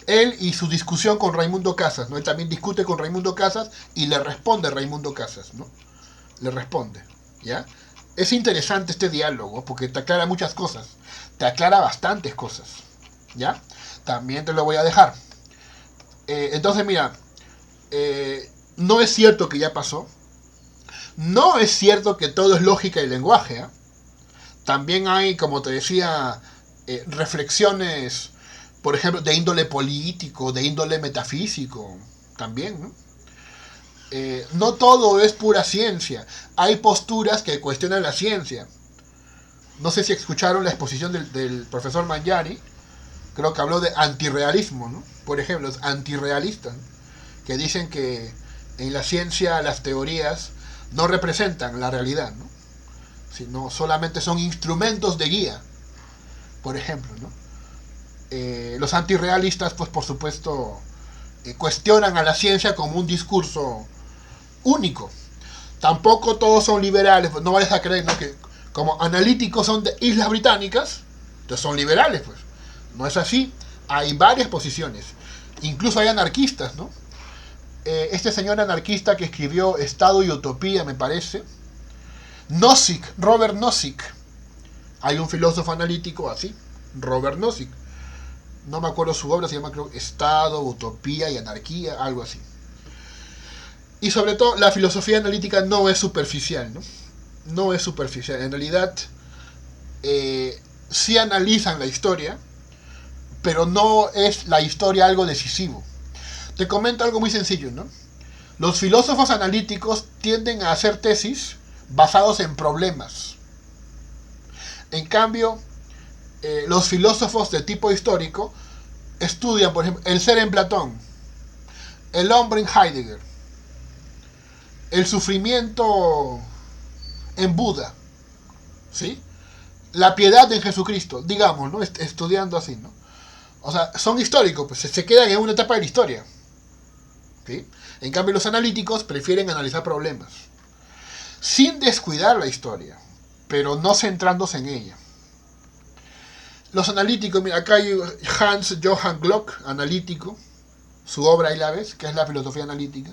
[SPEAKER 2] Él y su discusión con Raimundo Casas, ¿no? Él también discute con Raimundo Casas y le responde Raimundo Casas, ¿no? Le responde, ¿ya? Es interesante este diálogo porque te aclara muchas cosas. Te aclara bastantes cosas, ¿ya? También te lo voy a dejar. Entonces, mira, no es cierto que ya pasó. No es cierto que todo es lógica y lenguaje, ¿eh? También hay, como te decía, reflexiones, por ejemplo, de índole político, de índole metafísico, también, ¿no? No todo es pura ciencia. Hay posturas que cuestionan la ciencia. No sé si escucharon la exposición del profesor Mangiari. Creo que habló de antirrealismo, ¿no? Por ejemplo, los antirrealistas, ¿no? Que dicen que en la ciencia las teorías no representan la realidad, ¿no? Sino solamente son instrumentos de guía, por ejemplo, ¿no? Los antirrealistas, pues por supuesto, cuestionan a la ciencia como un discurso único. Tampoco todos son liberales, pues no vayas a creer, ¿no? Que como analíticos son de Islas Británicas, entonces son liberales, pues. No es así. Hay varias posiciones. Incluso hay anarquistas, ¿no? Este señor anarquista que escribió Estado y Utopía, me parece, Nozick, Robert Nozick. Hay un filósofo analítico así, Robert Nozick. No me acuerdo su obra, se llama creo Estado, Utopía y Anarquía, algo así. Y sobre todo, la filosofía analítica no es superficial, ¿no? No es superficial. En realidad, sí analizan la historia, pero no es la historia algo decisivo. Te comento algo muy sencillo, ¿no? Los filósofos analíticos tienden a hacer tesis basados en problemas. En cambio, los filósofos de tipo histórico estudian, por ejemplo, el ser en Platón, el hombre en Heidegger, el sufrimiento en Buda, ¿sí? La piedad en Jesucristo, digamos, ¿no? Estudiando así, ¿no? O sea, son históricos, pues se quedan en una etapa de la historia, ¿sí? En cambio, los analíticos prefieren analizar problemas, sin descuidar la historia, pero no centrándose en ella. Los analíticos, mira, acá hay Hans Johann Glock, analítico, su obra ahí la ves, que es la filosofía analítica.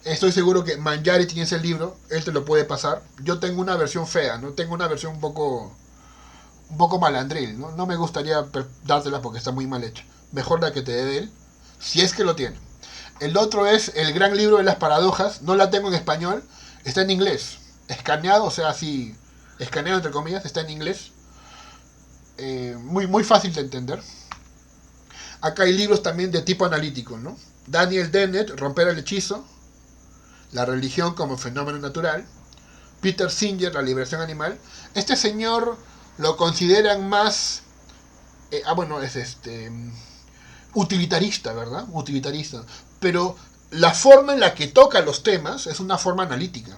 [SPEAKER 2] Estoy seguro que Mangiari tiene ese libro, él te lo puede pasar. Yo tengo una versión fea, ¿no? Tengo una versión un poco malandril, ¿no? No me gustaría dártela porque está muy mal hecha. Mejor la que te dé de él, si es que lo tiene. El otro es El gran libro de las paradojas, no la tengo en español, está en inglés. Escaneado, o sea, así, escaneado entre comillas, está en inglés. Muy fácil de entender. Acá hay libros también de tipo analítico, ¿no? Daniel Dennett, Romper el hechizo, La religión como fenómeno natural. Peter Singer, La liberación animal. Este señor lo consideran más es utilitarista, ¿verdad? Utilitarista. Pero la forma en la que toca los temas es una forma analítica,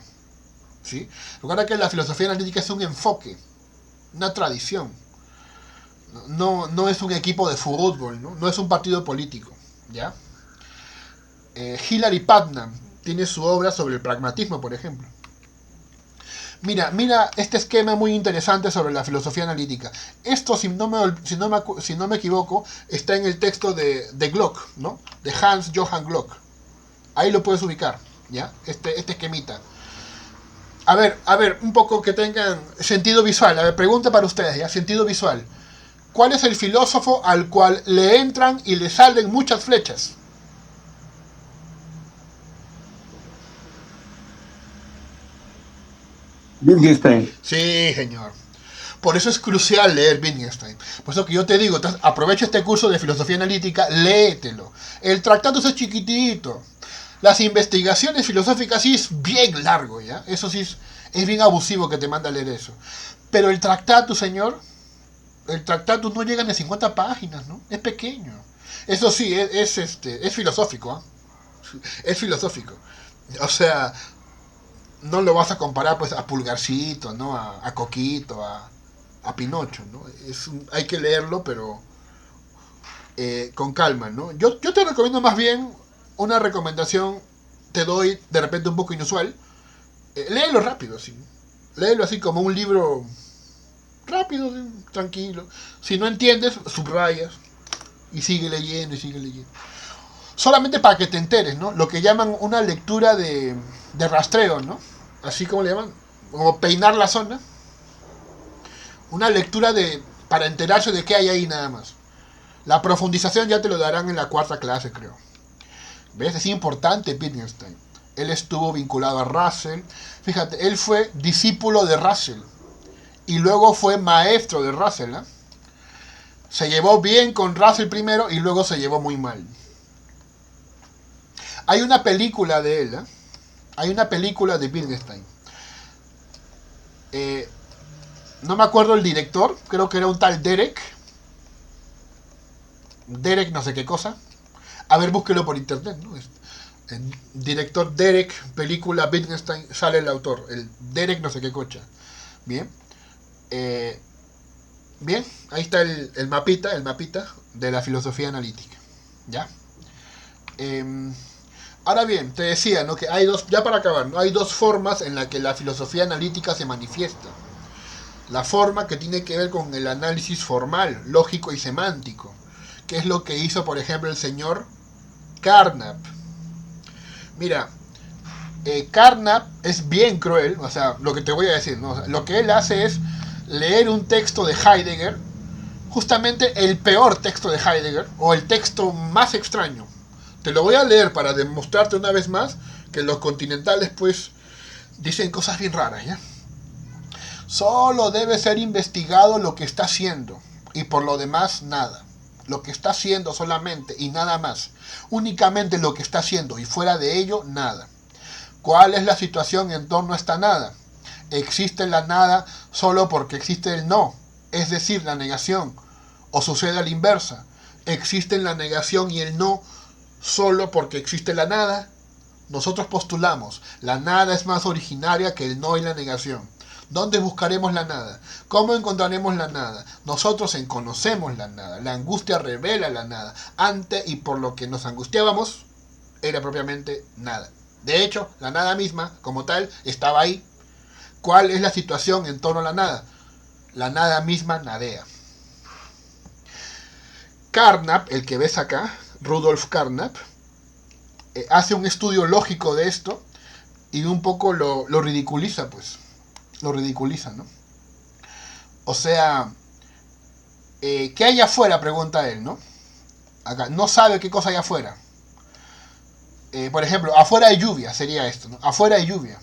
[SPEAKER 2] ¿sí? Recuerda que la filosofía analítica es un enfoque, una tradición. No es un equipo de fútbol, ¿no? No es un partido político, ¿ya? Hilary Putnam tiene su obra sobre el pragmatismo, por ejemplo. Mira este esquema muy interesante sobre la filosofía analítica. Esto, si no me equivoco, está en el texto de Glock, ¿no? De Hans Johann Glock. Ahí lo puedes ubicar, ¿ya? Este esquemita. A ver, un poco que tengan sentido visual. A ver, pregunta para ustedes, ¿ya? Sentido visual. ¿Cuál es el filósofo al cual le entran y le salen muchas flechas?
[SPEAKER 5] Wittgenstein.
[SPEAKER 2] Sí, señor. Por eso es crucial leer Wittgenstein. Por eso que yo te digo, aprovecha este curso de filosofía analítica, léetelo. El tratado es chiquitito. Las investigaciones filosóficas sí es bien largo, ¿ya? Eso sí es bien abusivo que te manda a leer eso. Pero el tratado, señor, el tratado no llega ni a 50 páginas, ¿no? Es pequeño. Eso sí, es filosófico, ¿eh? Es filosófico. O sea, no lo vas a comparar pues a Pulgarcito, ¿no? A Coquito, a Pinocho, ¿no? Hay que leerlo, pero con calma, ¿no? Yo te recomiendo más bien una recomendación, te doy de repente un poco inusual. Léelo rápido, así. Léelo así como un libro rápido, ¿sí? Tranquilo. Si no entiendes, subrayas y sigue leyendo y sigue leyendo. Solamente para que te enteres, ¿no? Lo que llaman una lectura de rastreo, ¿no? Así como le llaman, como peinar la zona. Una lectura para enterarse de qué hay ahí nada más. La profundización ya te lo darán en la 4ª clase, creo. ¿Ves? Es importante Wittgenstein. Él estuvo vinculado a Russell. Fíjate, él fue discípulo de Russell. Y luego fue maestro de Russell, ¿eh? Se llevó bien con Russell primero y luego se llevó muy mal. Hay una película de él, ¿eh? Hay una película de Wittgenstein. No me acuerdo el director, creo que era un tal Derek no sé qué cosa. A ver, búsquelo por internet, ¿no? El director Derek, película Wittgenstein, sale el autor, el Derek no sé qué cocha. Bien. Bien, ahí está el mapita de la filosofía analítica. ¿Ya? Ahora bien, te decía, ¿no? Que hay dos, ya para acabar, ¿no? Hay dos formas en las que la filosofía analítica se manifiesta. La forma que tiene que ver con el análisis formal, lógico y semántico, que es lo que hizo, por ejemplo, el señor Carnap. Mira, Carnap es bien cruel, o sea, lo que te voy a decir, ¿no? O sea, lo que él hace es leer un texto de Heidegger, justamente el peor texto de Heidegger, o el texto más extraño. Te lo voy a leer para demostrarte una vez más que los continentales, pues, dicen cosas bien raras, ¿ya? Solo debe ser investigado lo que está haciendo, y por lo demás, nada. Lo que está haciendo solamente y nada más. Únicamente lo que está haciendo y fuera de ello, nada. ¿Cuál es la situación en torno a esta nada? Existe la nada solo porque existe el no, es decir, la negación. O sucede a la inversa. Existe la negación y el no solo porque existe la nada. Nosotros postulamos, la nada es más originaria que el no y la negación. ¿Dónde buscaremos la nada? ¿Cómo encontraremos la nada? Nosotros conocemos la nada. La angustia revela la nada. Ante y por lo que nos angustiábamos, era propiamente nada. De hecho, la nada misma, como tal, estaba ahí. ¿Cuál es la situación en torno a la nada? La nada misma nadea. Carnap, el que ves acá, Rudolf Carnap, hace un estudio lógico de esto y un poco lo ridiculiza, pues. Lo ridiculiza, ¿no? O sea, ¿qué hay afuera? Pregunta él, ¿no? Acá, no sabe qué cosa hay afuera. Por ejemplo, afuera hay lluvia, sería esto, ¿no? Afuera hay lluvia.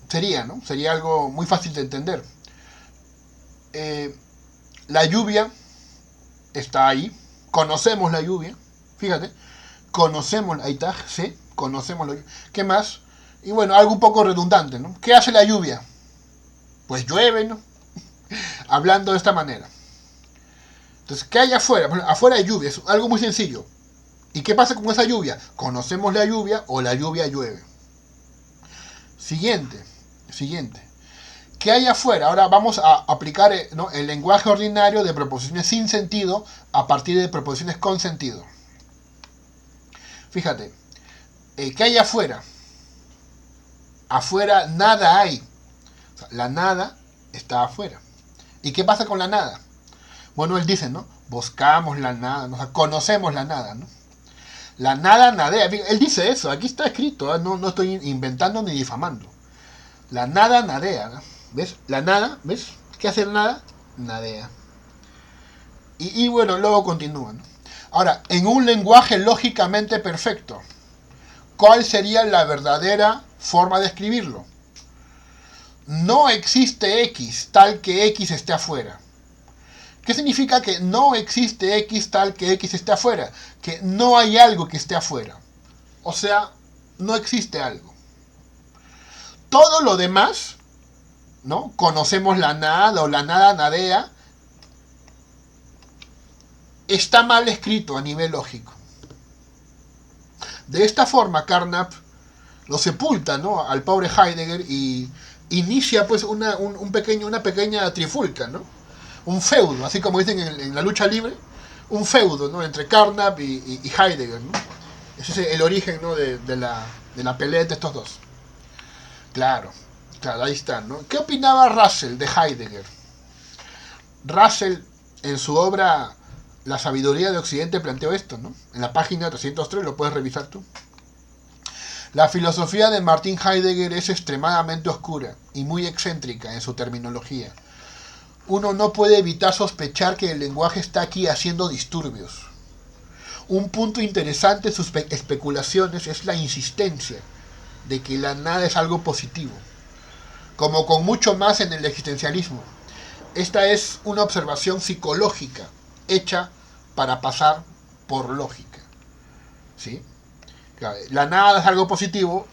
[SPEAKER 2] Sería, ¿no? Sería algo muy fácil de entender. La lluvia está ahí. Conocemos la lluvia. Fíjate. Conocemos, ahí está, sí. Conocemos la lluvia. ¿Qué más? Y bueno, algo un poco redundante, ¿no? ¿Qué hace la lluvia? Pues llueve, ¿no? Hablando de esta manera. Entonces, ¿qué hay afuera? Bueno, afuera hay lluvia, es algo muy sencillo. ¿Y qué pasa con esa lluvia? Conocemos la lluvia o la lluvia llueve. Siguiente. ¿Qué hay afuera? Ahora vamos a aplicar, ¿no?, el lenguaje ordinario de proposiciones sin sentido a partir de proposiciones con sentido. Fíjate. ¿Qué hay afuera? Afuera nada hay. O sea, la nada está afuera. ¿Y qué pasa con la nada? Bueno, él dice, ¿no? Buscamos la nada, ¿no? O sea, conocemos la nada, ¿no? La nada nadea. Él dice eso, aquí está escrito, ¿eh? No estoy inventando ni difamando. La nada nadea, ¿no? ¿Ves? La nada, ¿ves? ¿Qué hace la nada? Nadea. Y bueno, luego continúa, ¿no? Ahora, en un lenguaje lógicamente perfecto, ¿cuál sería la verdadera forma de escribirlo? No existe X tal que X esté afuera. ¿Qué significa que no existe X tal que X esté afuera? Que no hay algo que esté afuera. O sea, no existe algo. Todo lo demás, ¿no? Conocemos la nada o la nada nadea. Está mal escrito a nivel lógico. De esta forma, Carnap lo sepulta, ¿no?, al pobre Heidegger y inicia pues una pequeña trifulca, ¿no? Un feudo, así como dicen en la lucha libre, un feudo, ¿no?, entre Carnap y Heidegger, ¿no? Ese es el origen, ¿no?, de la pelea entre estos dos. Claro, ahí está, ¿no? ¿Qué opinaba Russell de Heidegger? Russell, en su obra La sabiduría de Occidente, planteó esto, ¿no? En la página 303, lo puedes revisar tú. La filosofía de Martin Heidegger es extremadamente oscura y muy excéntrica en su terminología. Uno no puede evitar sospechar que el lenguaje está aquí haciendo disturbios. Un punto interesante en sus especulaciones es la insistencia de que la nada es algo positivo, como con mucho más en el existencialismo. Esta es una observación psicológica hecha para pasar por lógica, ¿sí? La nada es algo positivo,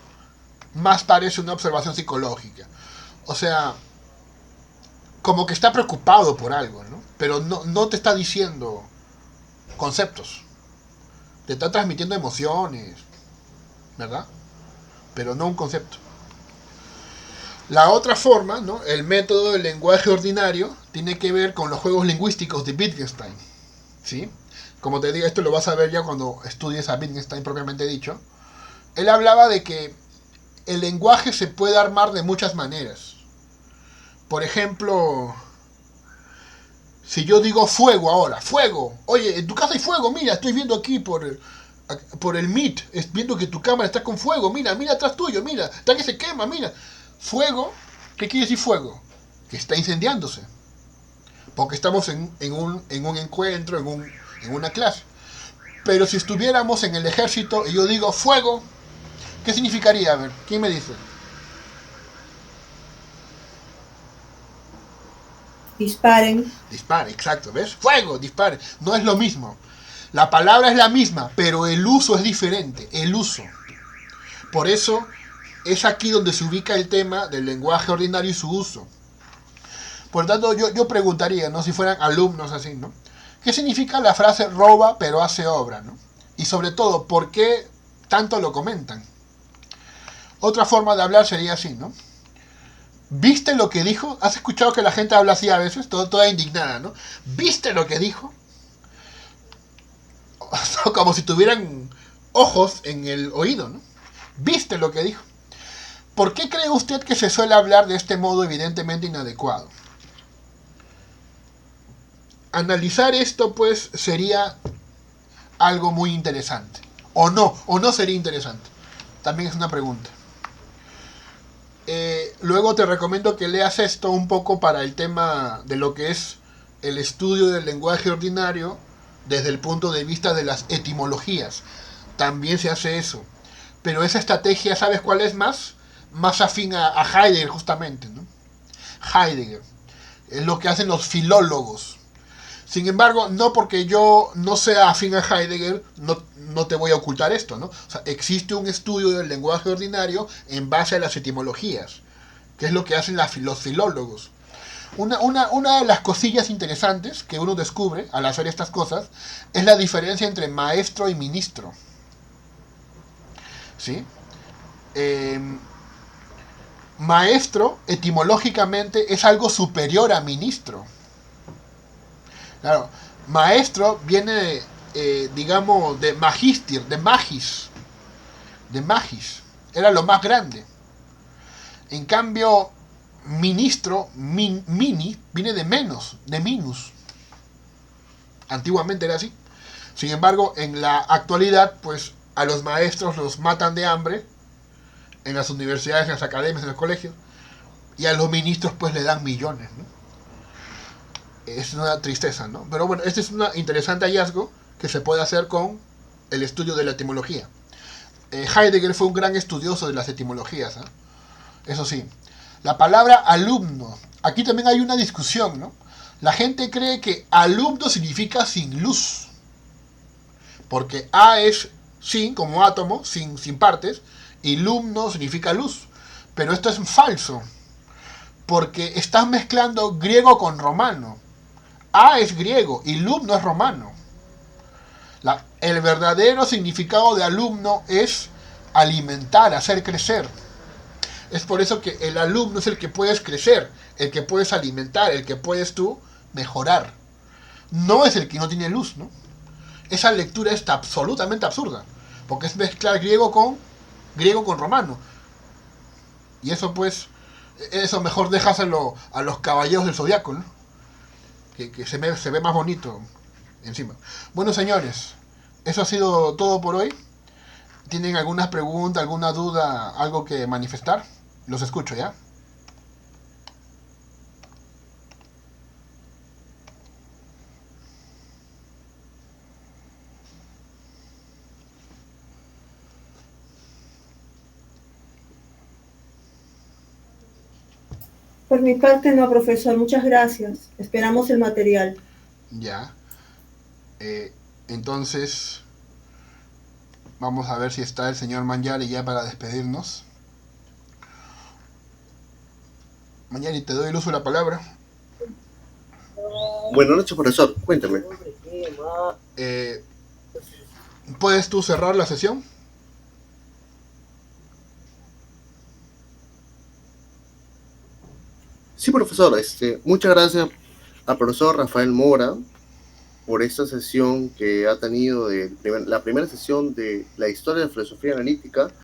[SPEAKER 2] más parece una observación psicológica. O sea, como que está preocupado por algo, ¿no? Pero no te está diciendo conceptos. Te está transmitiendo emociones, ¿verdad? Pero no un concepto. La otra forma, ¿no?, el método del lenguaje ordinario, tiene que ver con los juegos lingüísticos de Wittgenstein, ¿sí? Como te digo, esto lo vas a ver ya cuando estudies a Wittgenstein propiamente dicho. Él hablaba de que el lenguaje se puede armar de muchas maneras. Por ejemplo, Si yo digo fuego ahora, fuego, oye, en tu casa hay fuego, mira, estoy viendo aquí por el Meet, viendo que tu cámara está con fuego, mira atrás tuyo, mira, está que se quema, mira. Fuego, ¿qué quiere decir fuego? Que está incendiándose. Porque estamos en un encuentro, en una clase. Pero si estuviéramos en el ejército y yo digo fuego, ¿qué significaría? A ver, ¿quién me dice?
[SPEAKER 1] Disparen.
[SPEAKER 2] Dispare, exacto, ¿ves? Fuego, dispare. No es lo mismo. La palabra es la misma, pero el uso es diferente. El uso. Por eso es aquí donde se ubica el tema del lenguaje ordinario y su uso. Por tanto, yo preguntaría, ¿no? Si fueran alumnos así, ¿no? ¿Qué significa la frase roba pero hace obra, ¿no? Y sobre todo, ¿por qué tanto lo comentan? Otra forma de hablar sería así, ¿no? ¿Viste lo que dijo? ¿Has escuchado que la gente habla así a veces? Toda indignada, ¿no? ¿Viste lo que dijo? Como si tuvieran ojos en el oído, ¿no? ¿Viste lo que dijo? ¿Por qué cree usted que se suele hablar de este modo evidentemente inadecuado? Analizar esto, pues, sería algo muy interesante. O no sería interesante. También es una pregunta. Luego te recomiendo que leas esto un poco para el tema de lo que es el estudio del lenguaje ordinario desde el punto de vista de las etimologías. También se hace eso. Pero esa estrategia, ¿sabes cuál es más? Más afín a Heidegger, justamente, ¿no? Heidegger. Es lo que hacen los filólogos. Sin embargo, no porque yo no sea afín a Heidegger, no te voy a ocultar esto, ¿no? O sea, existe un estudio del lenguaje ordinario en base a las etimologías, que es lo que hacen los filólogos. Una de las cosillas interesantes que uno descubre al hacer estas cosas es la diferencia entre maestro y ministro. ¿Sí? Maestro, etimológicamente, es algo superior a ministro. Claro, maestro viene, digamos, de magistir, de magis. Era lo más grande. En cambio, ministro, mini, viene de menos, de minus. Antiguamente era así. Sin embargo, en la actualidad, pues, a los maestros los matan de hambre en las universidades, en las academias, en los colegios. Y a los ministros, pues, le dan millones, ¿no? Es una tristeza, ¿no? Pero bueno, este es un interesante hallazgo que se puede hacer con el estudio de la etimología. Heidegger fue un gran estudioso de las etimologías, ¿eh? Eso sí. La palabra alumno. Aquí también hay una discusión, ¿no? La gente cree que alumno significa sin luz. Porque A es sin, como átomo, sin partes, y lumno significa luz. Pero esto es falso. Porque estás mezclando griego con romano. A es griego y lumno es romano. El verdadero significado de alumno es alimentar, hacer crecer. Es por eso que el alumno es el que puedes crecer, el que puedes alimentar, el que puedes tú mejorar. No es el que no tiene luz, ¿no? Esa lectura está absolutamente absurda, porque es mezclar griego con romano. Y eso pues, eso mejor déjaselo a los caballeros del zodiaco, ¿no? Que se ve más bonito encima. Bueno, señores, eso ha sido todo por hoy. ¿Tienen alguna pregunta, alguna duda, algo que manifestar? Los escucho, ¿ya?
[SPEAKER 1] Por mi parte no, profesor, muchas gracias. Esperamos el material.
[SPEAKER 2] Ya. Entonces, vamos a ver si está el señor Manyari ya para despedirnos. Manyari, te doy el uso de la palabra.
[SPEAKER 5] Buenas noches, profesor. Cuéntame.
[SPEAKER 2] ¿Puedes tú cerrar la sesión?
[SPEAKER 5] Sí, profesor. Muchas gracias al profesor Rafael Mora por esta sesión que ha tenido la primera sesión de la historia de la filosofía analítica.